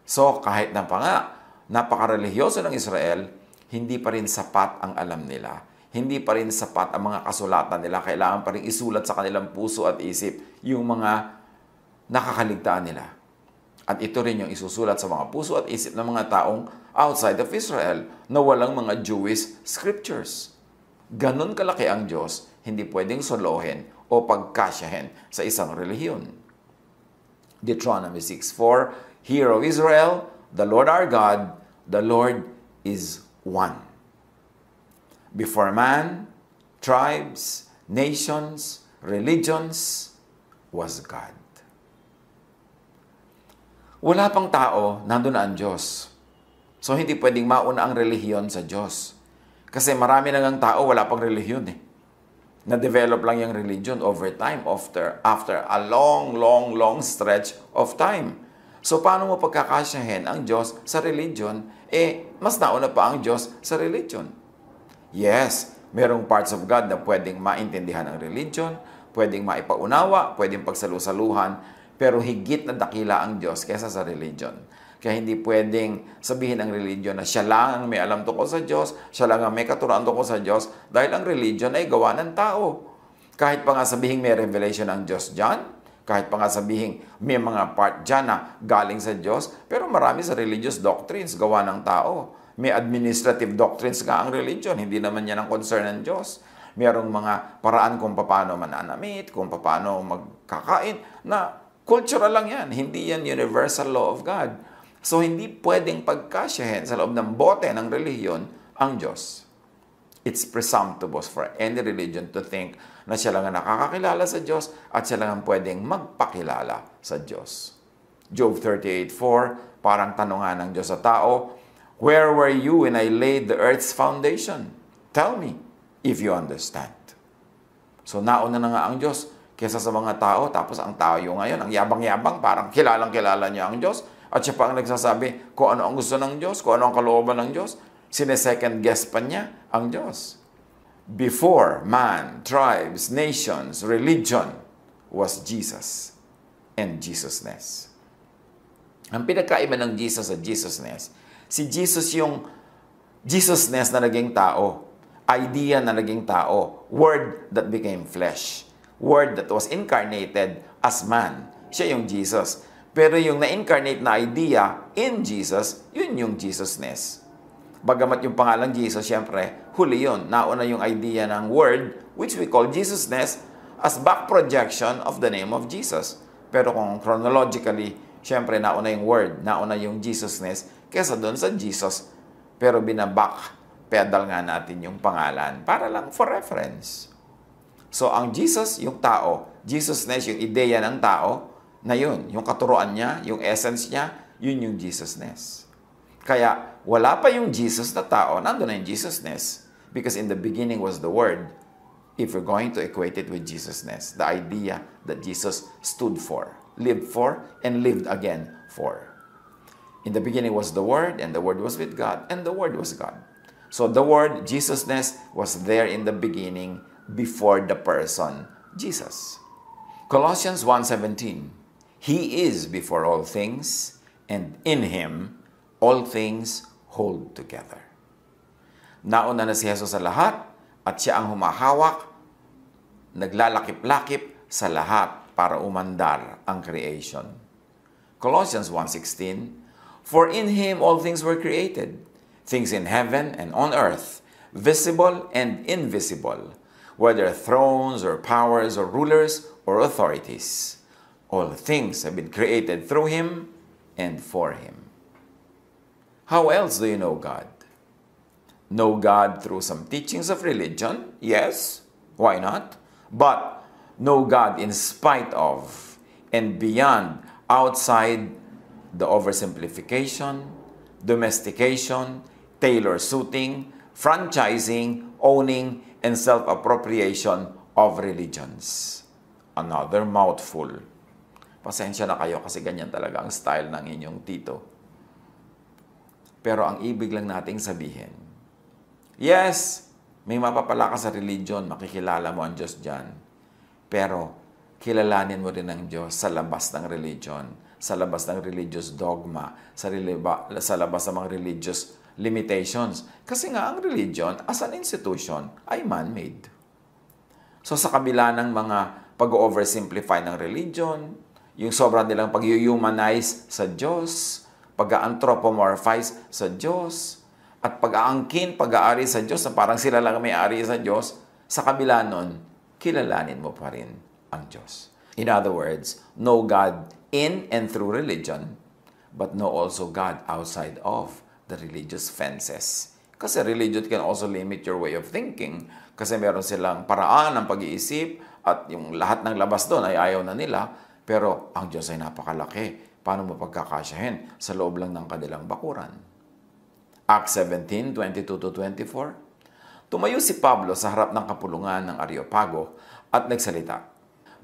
So, kahit na pa nga, napaka-religyoso ng Israel, hindi pa rin sapat ang alam nila. Hindi pa rin sapat ang mga kasulatan nila. Kailangan pa rin isulat sa kanilang puso at isip yung mga nakakaligtaan nila. At ito rin yung isusulat sa mga puso at isip ng mga taong outside of Israel na walang mga Jewish scriptures. Ganon kalaki ang Diyos, hindi pwedeng solohin o pagkasyahin sa isang relihiyon. Deuteronomy 6:4, Hear, O Israel, the Lord our God, the Lord is one. Before man, tribes, nations, religions, was God. Wala pang tao, nandun na ang Diyos. So, hindi pwedeng mauna ang relihiyon sa Diyos. Kasi marami na ngang tao, wala pang relihiyon eh. Na-develop lang yung religion over time, after a long stretch of time. So, paano mo pagkakasyahin ang Diyos sa religion? Mas nauna pa ang Diyos sa religion. Yes, merong parts of God na pwedeng maintindihan ang religion, pwedeng maipaunawa, pwedeng pagsalusaluhan, pero higit na dakila ang Diyos kaysa sa religion. Kaya hindi pwedeng sabihin ng religion na siya lang ang may alam tungkol sa Diyos, siya lang ang may katuruan tungkol sa Diyos, dahil ang religion ay gawa ng tao. Kahit pa nga sabihin may revelation ng Diyos dyan, kahit pa nga sabihin may mga part dyan na galing sa Diyos, pero marami sa religious doctrines gawa ng tao. May administrative doctrines nga ang religion, hindi naman yan ang concern ng Diyos. Merong mga paraan kung paano mananamit, kung paano magkakain, na cultural lang yan. Hindi yan universal law of God. So, hindi pwedeng pagkasyahin sa loob ng bote ng relihiyon ang Diyos. It's presumptuous for any religion to think na siya lang ang nakakakilala sa Diyos at siya lang ang pwedeng magpakilala sa Diyos. Job 38:4, parang tanungan ng Diyos sa tao, "Where were you when I laid the earth's foundation? Tell me if you understand." So nauna na nga ang Diyos kesa sa mga tao, tapos ang tao yung ngayon, ang yabang-yabang, parang kilalang-kilala niya ang Diyos, at siya pa ang nagsasabi kung ano ang gusto ng Diyos, kung ano ang kalooban ng Diyos. Sine-second guess pa niya ang Diyos. Before man, tribes, nations, religion was Jesus and Jesusness. Ang pinagkaiba ng Jesus sa Jesusness, si Jesus yung Jesusness na naging tao, idea na naging tao, word that became flesh, word that was incarnated as man. Siya yung Jesus. Pero yung na-incarnate na idea in Jesus, yun yung Jesusness. Bagamat yung pangalang Jesus, syempre, huli yun. Nauna yung idea ng word, which we call Jesusness, as back projection of the name of Jesus. Pero kung chronologically, syempre, nauna yung word, nauna yung Jesusness, kesa doon sa Jesus. Pero binaback pedal nga natin yung pangalan para lang for reference. So, ang Jesus, yung tao, Jesusness, yung ideya ng tao, na yun, yung katuruan niya, yung essence niya, yun yung Jesusness. Kaya, wala pa yung Jesus na tao, nandun na yung Jesusness. Because in the beginning was the Word. If we're going to equate it with Jesusness, the idea that Jesus stood for, lived for, and lived again for. In the beginning was the Word, and the Word was with God, and the Word was God. So the Word, Jesusness, was there in the beginning before the person, Jesus. Colossians 1:17, He is before all things, and in Him all things hold together. Nauna na si Jesus sa lahat, at siya ang humahawak, naglalakip-lakip sa lahat para umandar ang creation. Colossians 1:16, For in Him all things were created, things in heaven and on earth, visible and invisible, whether thrones or powers or rulers or authorities. All things have been created through Him and for Him. How else do you know God? Know God through some teachings of religion? Yes, why not? But know God in spite of and beyond, outside the oversimplification, domestication, tailor-suiting, franchising, owning, and self-appropriation of religions. Another mouthful. Pasensya na kayo kasi ganyan talaga ang style ng inyong tito. Pero ang ibig lang nating sabihin, yes, may mapapala ka sa religion, makikilala mo ang Diyos dyan. Pero kilalanin mo rin ang Diyos sa labas ng religion, sa labas ng religious dogma, sa labas ng mga religious limitations. Kasi nga ang religion as an institution ay man-made. So sa kabila ng mga pag-oversimplify ng religion, yung sobrang nilang pag-humanize sa Diyos, pag-anthropomorphize sa Diyos, at pag-aangkin, pag-aari sa Diyos, na parang sila lang may-ari sa Diyos, sa kabila nun, kilalanin mo pa rin ang Diyos. In other words, know God in and through religion, but know also God outside of the religious fences. Kasi religion can also limit your way of thinking, kasi meron silang paraan ng pag-iisip, at yung lahat ng labas doon ay ayaw na nila, pero ang Diyos ay napakalaki. Paano mo pagkakasyahin sa loob lang ng kanilang bakuran? Acts 17:22-24. Tumayo si Pablo sa harap ng kapulungan ng Areopago at nagsalita,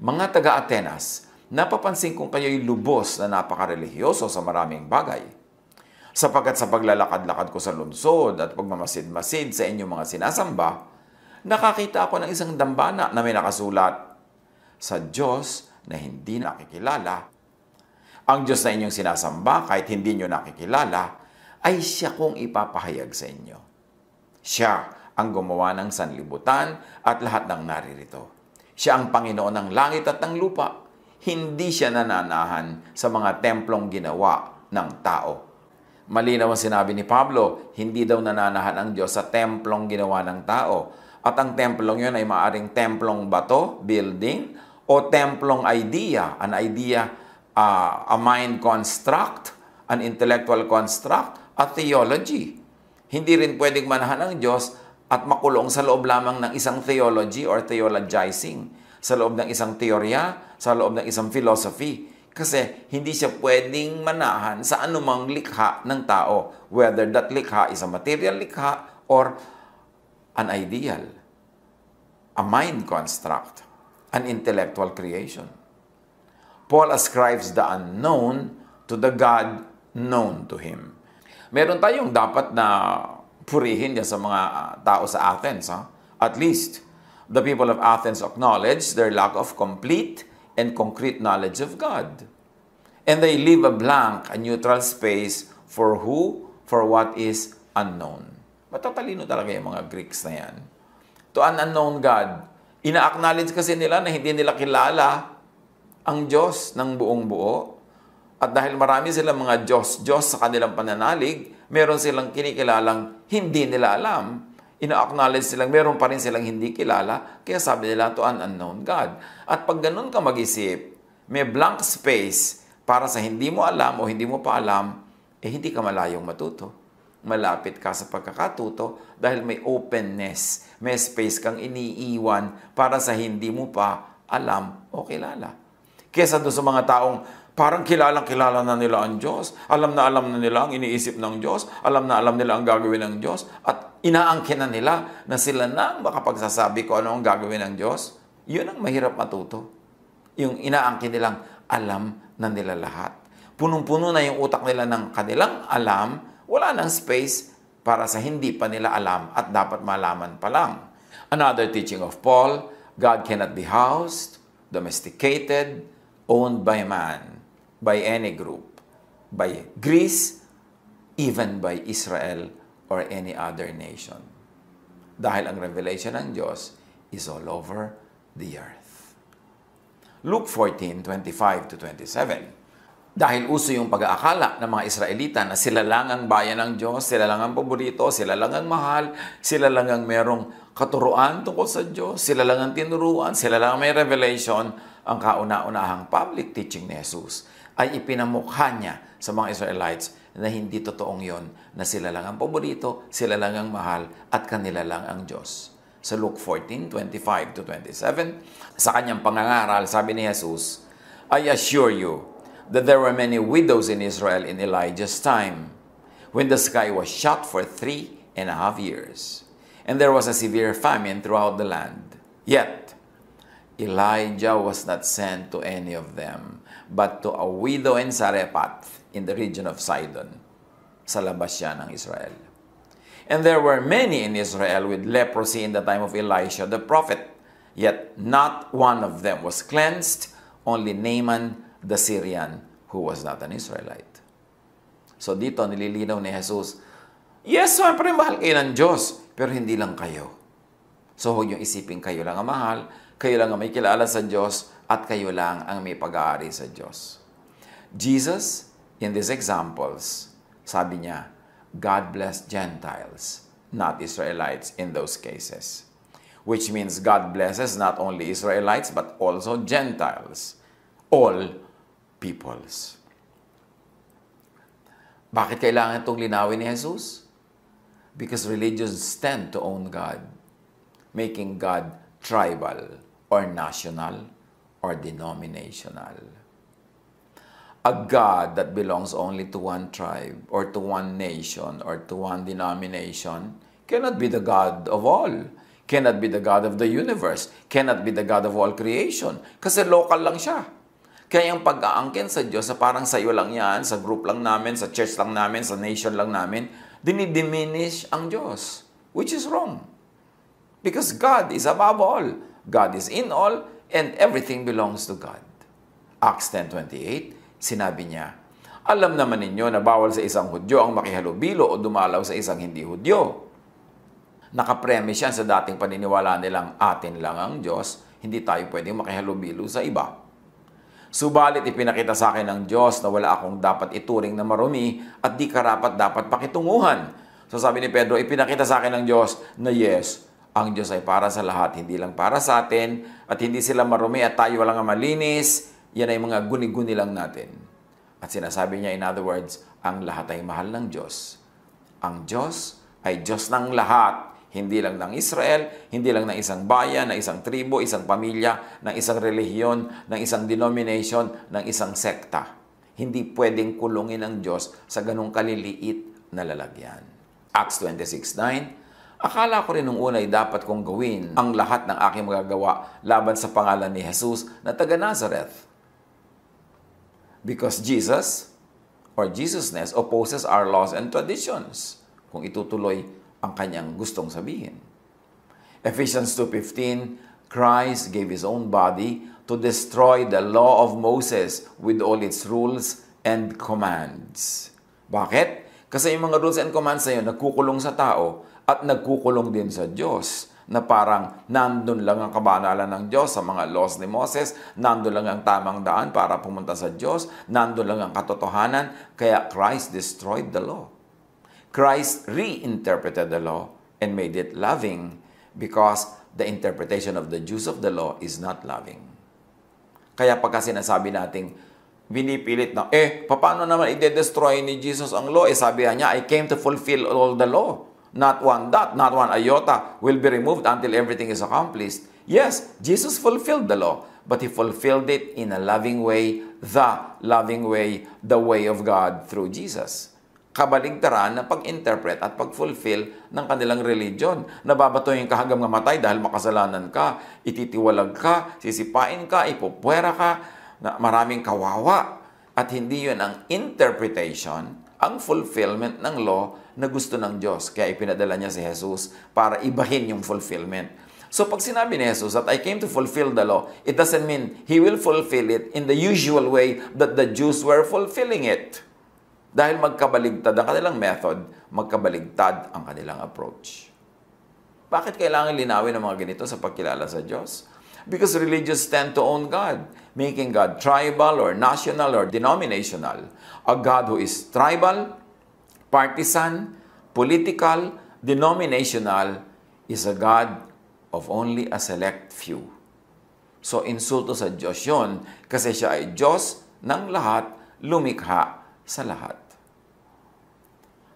Mga taga-Atenas, napapansin kong kayo'y lubos na napakarelihiyoso sa maraming bagay. Sapagkat sa paglalakad-lakad ko sa lungsod at pagmamasid-masid sa inyong mga sinasamba, nakakita ako ng isang dambana na may nakasulat, Sa Diyos na hindi nakikilala. Ang Diyos na inyong sinasamba, kahit hindi nyo nakikilala, ay siya kong ipapahayag sa inyo. Siya ang gumawa ng sanlibutan at lahat ng naririto. Siya ang Panginoon ng langit at ng lupa. Hindi siya nananahan sa mga templong ginawa ng tao. Malinaw ang sinabi ni Pablo, hindi daw nananahan ang Diyos sa templong ginawa ng tao. At ang templong yun ay maaring templong bato, building, o templong idea, an idea, a mind construct, an intellectual construct, a theology. Hindi rin pwedeng manahan ng Diyos at makulong sa loob lamang ng isang theology or theologizing, sa loob ng isang teorya, sa loob ng isang philosophy. Kasi hindi siya pwedeng manahan sa anumang likha ng tao, whether that likha is a material likha or an ideal, a mind construct, an intellectual creation. Paul ascribes the unknown to the God known to him. Meron tayong dapat na purihin sa mga tao sa Athens. At least, the people of Athens acknowledge their lack of complete and concrete knowledge of God. And they leave a blank, a neutral space for who, for what is unknown. Matatalino talaga yung mga Greeks na yan. To an unknown God, ina-acknowledge kasi nila na hindi nila kilala ang Diyos ng buong buo. At dahil marami silang mga Diyos sa kanilang pananalig, meron silang kinikilalang hindi nila alam. Ina-acknowledge silang meron pa rin silang hindi kilala, kaya sabi nila to an unknown God. At pag ganun ka mag-isip, may blank space para sa hindi mo alam o hindi mo pa alam, hindi ka malayong matuto. Malapit ka sa pagkakatuto dahil may openness, may space kang iniiwan para sa hindi mo pa alam o kilala. Kesa doon sa mga taong parang kilala na nila ang Diyos, alam na nila ang iniisip ng Diyos, alam na nila ang gagawin ng Diyos, at inaangkin na nila na sila na ang makapagsasabi ko ano ang gagawin ng Diyos. Yun ang mahirap matuto. Yung inaangkin nilang alam na nila lahat. Punong-puno na yung utak nila ng kanilang alam, wala nang space para sa hindi pa nila alam at dapat malaman pa lang. Another teaching of Paul, God cannot be housed, domesticated, owned by man, by any group, by Greece, even by Israel or any other nation. Dahil ang revelation ng Diyos is all over the earth. Luke 14:25-27. Dahil uso yung pag-aakala ng mga Israelita na sila lang ang bayan ng Diyos, sila lang ang paborito, sila lang ang mahal, sila lang ang merong katuruan tungkol sa Diyos, sila lang ang tinuruan, sila lang ang may revelation, ang kauna-unahang public teaching ni Jesus ay ipinamukha niya sa mga Israelites na hindi totoong yon, na sila lang ang paborito, sila lang ang mahal, at kanila lang ang Diyos. Sa Luke 14:25-27, sa kanyang pangangaral, sabi ni Jesus, I assure you, that there were many widows in Israel in Elijah's time, when the sky was shut for 3.5 years, and there was a severe famine throughout the land. Yet, Elijah was not sent to any of them, but to a widow in Zarephath, in the region of Sidon, sa labas siya ng Israel. And there were many in Israel with leprosy in the time of Elisha the prophet, yet not one of them was cleansed, only Naaman the Syrian, who was not an Israelite. So dito nililinaw ni Jesus, yes, siyempre mahal kayo ng Diyos, pero hindi lang kayo. So huwag yung isipin kayo lang ang mahal, kayo lang ang may kilala sa Diyos, at kayo lang ang may pag-aari sa Diyos. Jesus, in these examples, sabi niya, God blessed Gentiles, not Israelites in those cases. Which means God blesses not only Israelites, but also Gentiles. All peoples. Bakit kailangan itong linawin ni Jesus? Because religions tend to own God, making God tribal or national or denominational. A God that belongs only to one tribe or to one nation or to one denomination cannot be the God of all, cannot be the God of the universe, cannot be the God of all creation, kasi local lang siya. Kaya yung pag-aangkin sa Diyos, sa parang sa iyo lang yan, sa group lang namin, sa church lang namin, sa nation lang namin, dinidiminish ang Diyos, which is wrong. Because God is above all. God is in all, and everything belongs to God. Acts 10:28, sinabi niya, alam naman ninyo na bawal sa isang Hudyo ang makihalubilo o dumalaw sa isang hindi Hudyo. Nakapremise yan sa dating paniniwala nilang atin lang ang Diyos, hindi tayo pwedeng makihalubilo sa iba. Subalit ipinakita sa akin ng Diyos na wala akong dapat ituring na marumi at di karapat dapat pakitunguhan. So sabi ni Pedro, ipinakita sa akin ng Diyos na yes, Ang Diyos ay para sa lahat, hindi lang para sa atin, at hindi sila marumi at tayo lang ang malinis. Yan ay mga guni-guni lang natin. At sinasabi niya, in other words, ang lahat ay mahal ng Diyos. Ang Diyos ay Diyos ng lahat. Hindi lang ng Israel, hindi lang ng isang bayan, ng isang tribo, isang pamilya, ng isang relihiyon, ng isang denomination, ng isang sekta. Hindi pwedeng kulungin ng Diyos sa ganong kaliliit na lalagyan. Acts 26:9, akala ko rin nung una ay dapat kong gawin ang lahat ng aking magagawa laban sa pangalan ni Jesus na taga Nazareth. Because Jesus, or Jesusness, opposes our laws and traditions. Kung itutuloy ang kanyang gustong sabihin. Ephesians 2:15, Christ gave His own body to destroy the law of Moses with all its rules and commands. Bakit? Kasi yung mga rules and commands na yun, nagkukulong sa tao at nagkukulong din sa Diyos, na parang nandun lang ang kabanalan ng Diyos sa mga laws ni Moses, nandun lang ang tamang daan para pumunta sa Diyos, nandun lang ang katotohanan, kaya Christ destroyed the law. Christ reinterpreted the law and made it loving because the interpretation of the Jews of the law is not loving. Kaya pagka sinasabi nating binipilit na, paano naman i-destroy ni Jesus ang law? Sabi niya, I came to fulfill all the law. Not one dot, not one iota will be removed until everything is accomplished. Yes, Jesus fulfilled the law, but He fulfilled it in a loving way, the way of God through Jesus. Kabaligtaran na pag-interpret at pag-fulfill ng kanilang religion. Nababatuhin ka hanggang mamatay dahil makasalanan ka, ititiwalag ka, sisipain ka, ipupwera ka, na maraming kawawa. At hindi yun ang interpretation, ang fulfillment ng law na gusto ng Diyos. Kaya ipinadala niya si Jesus para ibahin yung fulfillment. So pag sinabi ni Jesus that I came to fulfill the law, it doesn't mean He will fulfill it in the usual way that the Jews were fulfilling it. Dahil magkabaligtad ang kanilang method, magkabaligtad ang kanilang approach. Bakit kailangan linawin ang mga ganito sa pagkilala sa Diyos? Because religious tend to own God, making God tribal or national or denominational. A God who is tribal, partisan, political, denominational is a God of only a select few. So insulto sa Diyos yun kasi siya ay Diyos ng lahat, lumikha sa lahat.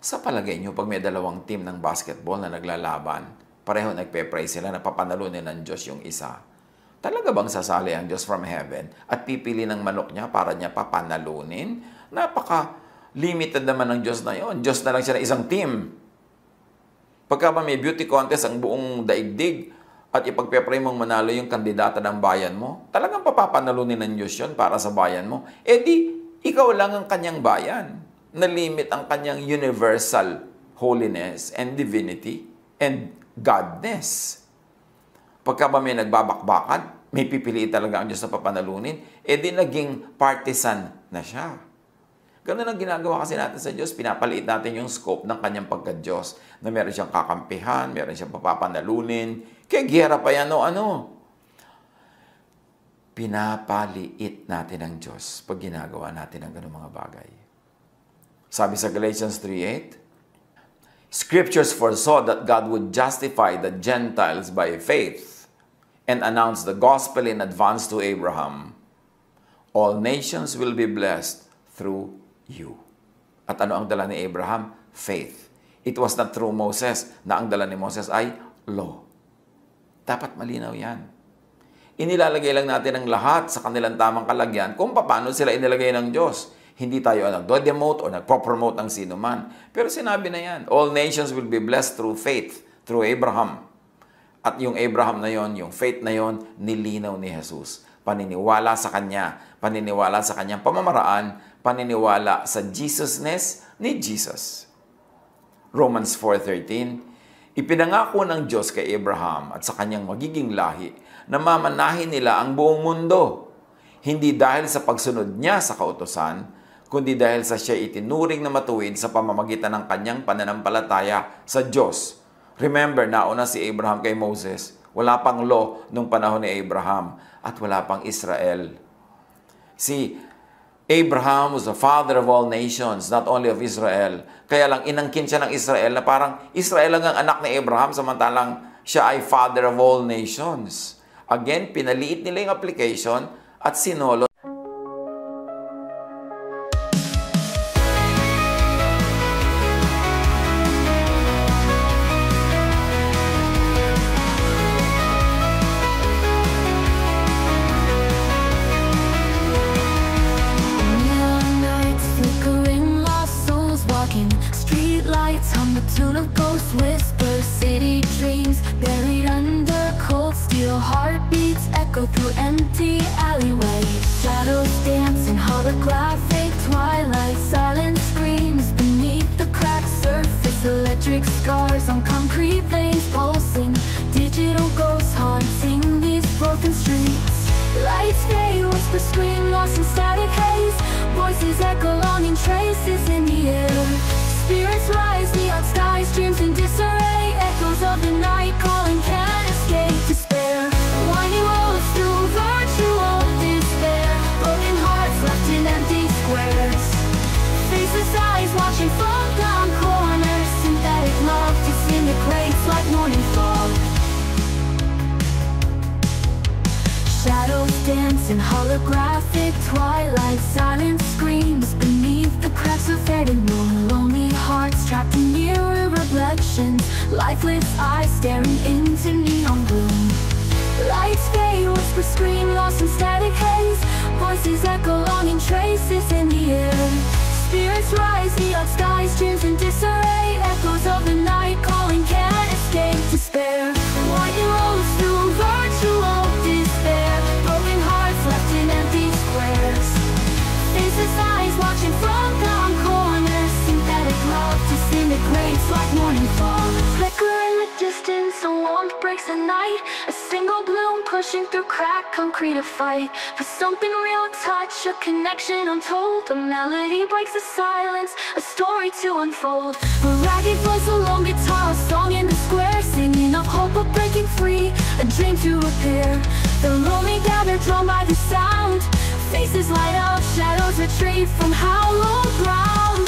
Sa palagay nyo, pag may dalawang team ng basketball na naglalaban, pareho nagpe-pray sila na papanalunin ng Diyos yung isa. Talaga bang sasali ang Diyos from heaven at pipili ng manok niya para niya papanalunin? Napaka-limited naman ng Diyos na yon. Diyos na lang siya na isang team. Pagka ba may beauty contest ang buong daigdig at ipagpe-pray mong manalo yung kandidata ng bayan mo, talagang papapanalunin ng Diyos yun para sa bayan mo. Ikaw lang ang kanyang bayan. Nalimit ang kanyang universal holiness and divinity and godness. Pagka ba may nagbabakbakan, may pipiliin talaga ang Diyos na papanalunin, naging partisan na siya. Ganun ang ginagawa kasi natin sa Diyos. Pinapaliit natin yung scope ng kanyang pagka-Diyos na meron siyang kakampihan, meron siyang papapanalunin. Kaya giyera pa yan Pinapaliit natin ang Diyos pag ginagawa natin ang ganung mga bagay. Sabi sa Galatians 3:8, Scriptures foresaw that God would justify the Gentiles by faith and announce the gospel in advance to Abraham. All nations will be blessed through you. At ano ang dala ni Abraham? Faith. It was not through Moses na ang dala ni Moses ay law. Dapat malinaw yan. Inilalagay lang natin ang lahat sa kanilang tamang kalagyan kung paano sila inilagay ng Diyos. Hindi tayo nag-demote o nagpo-promote ng sino man. Pero sinabi na yan, all nations will be blessed through faith, through Abraham. At yung Abraham na yon, yung faith na yon, nilinaw ni Jesus. Paniniwala sa Kanya, paniniwala sa Kanyang pamamaraan, paniniwala sa Jesusness ni Jesus. Romans 4:13, ipinangako ng Diyos kay Abraham at sa kanyang magiging lahi na mamanahin nila ang buong mundo. Hindi dahil sa pagsunod niya sa kautusan, kundi dahil sa siya itinuring na matuwid sa pamamagitan ng kanyang pananampalataya sa Diyos. Remember, nauna si Abraham kay Moses. Wala pang law nung panahon ni Abraham at wala pang Israel. Si Abraham was the father of all nations, not only of Israel. Kaya lang inangkin siya ng Israel na parang Israel lang ang anak ni Abraham, samantalang siya ay Father of all nations. Again, pinaliit nila yung application at sinolo. Tune of ghost whispers, city dreams buried under cold steel. Heartbeats echo through empty alleyways. Shadows dance in holographic twilight. Silent screams beneath the cracked surface. Electric scars on concrete veins pulsing. Digital ghosts haunting these broken streets. Lights fade, whispers scream lost in static haze. Voices echo longing traces in the air. Spirits rise, neon skies, dreams in disarray. Echoes of the night calling, can't escape despair. Winding roads through virtual despair. Broken hearts left in empty squares. Faceless eyes watching from down corners. Synthetic love disintegrates like morning fog. Shadows dance in holographic twilight. Silent screams beneath the cracks of faded moon. Lonely hearts trapped in mirror reflections. Lifeless eyes staring into neon gloom. Lights fade, whispers scream lost in static haze. Voices echo longing traces in the air. Spirits rise, neon skies, dreams in disarray. Echoes of the night calling, can't escape despair. Winding roads through virtual despair. Broken hearts left in empty squares. Faceless eyes watching from down corners. Synthetic love disintegrates like morning fall. Flicker in the distance, a warmth breaks the night. A single bloom pushing through cracked concrete, a fight for something real, touch, a connection untold. A melody breaks the silence, a story to unfold. A ragged voice, a lone guitar, a song in the square, singing of hope of breaking free, a dream to repair. The lonely gather, drawn by the sound. Faces light up, shadows retreat from hallowed ground.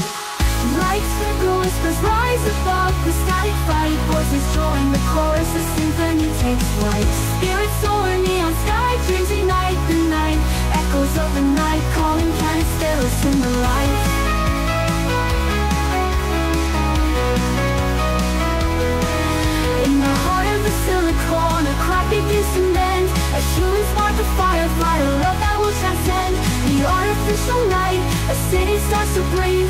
Lights flicker, whispers rise above the static fight. Voices join the chorus, the symphony takes flight. Spirits soar, neon sky, dreams ignite the night. Echoes of the night calling, can it still in the light? In the heart of the silicon, a crack begins to mend. A human spark, a firefly, a love that will transcend the artificial night. A city starts to breathe.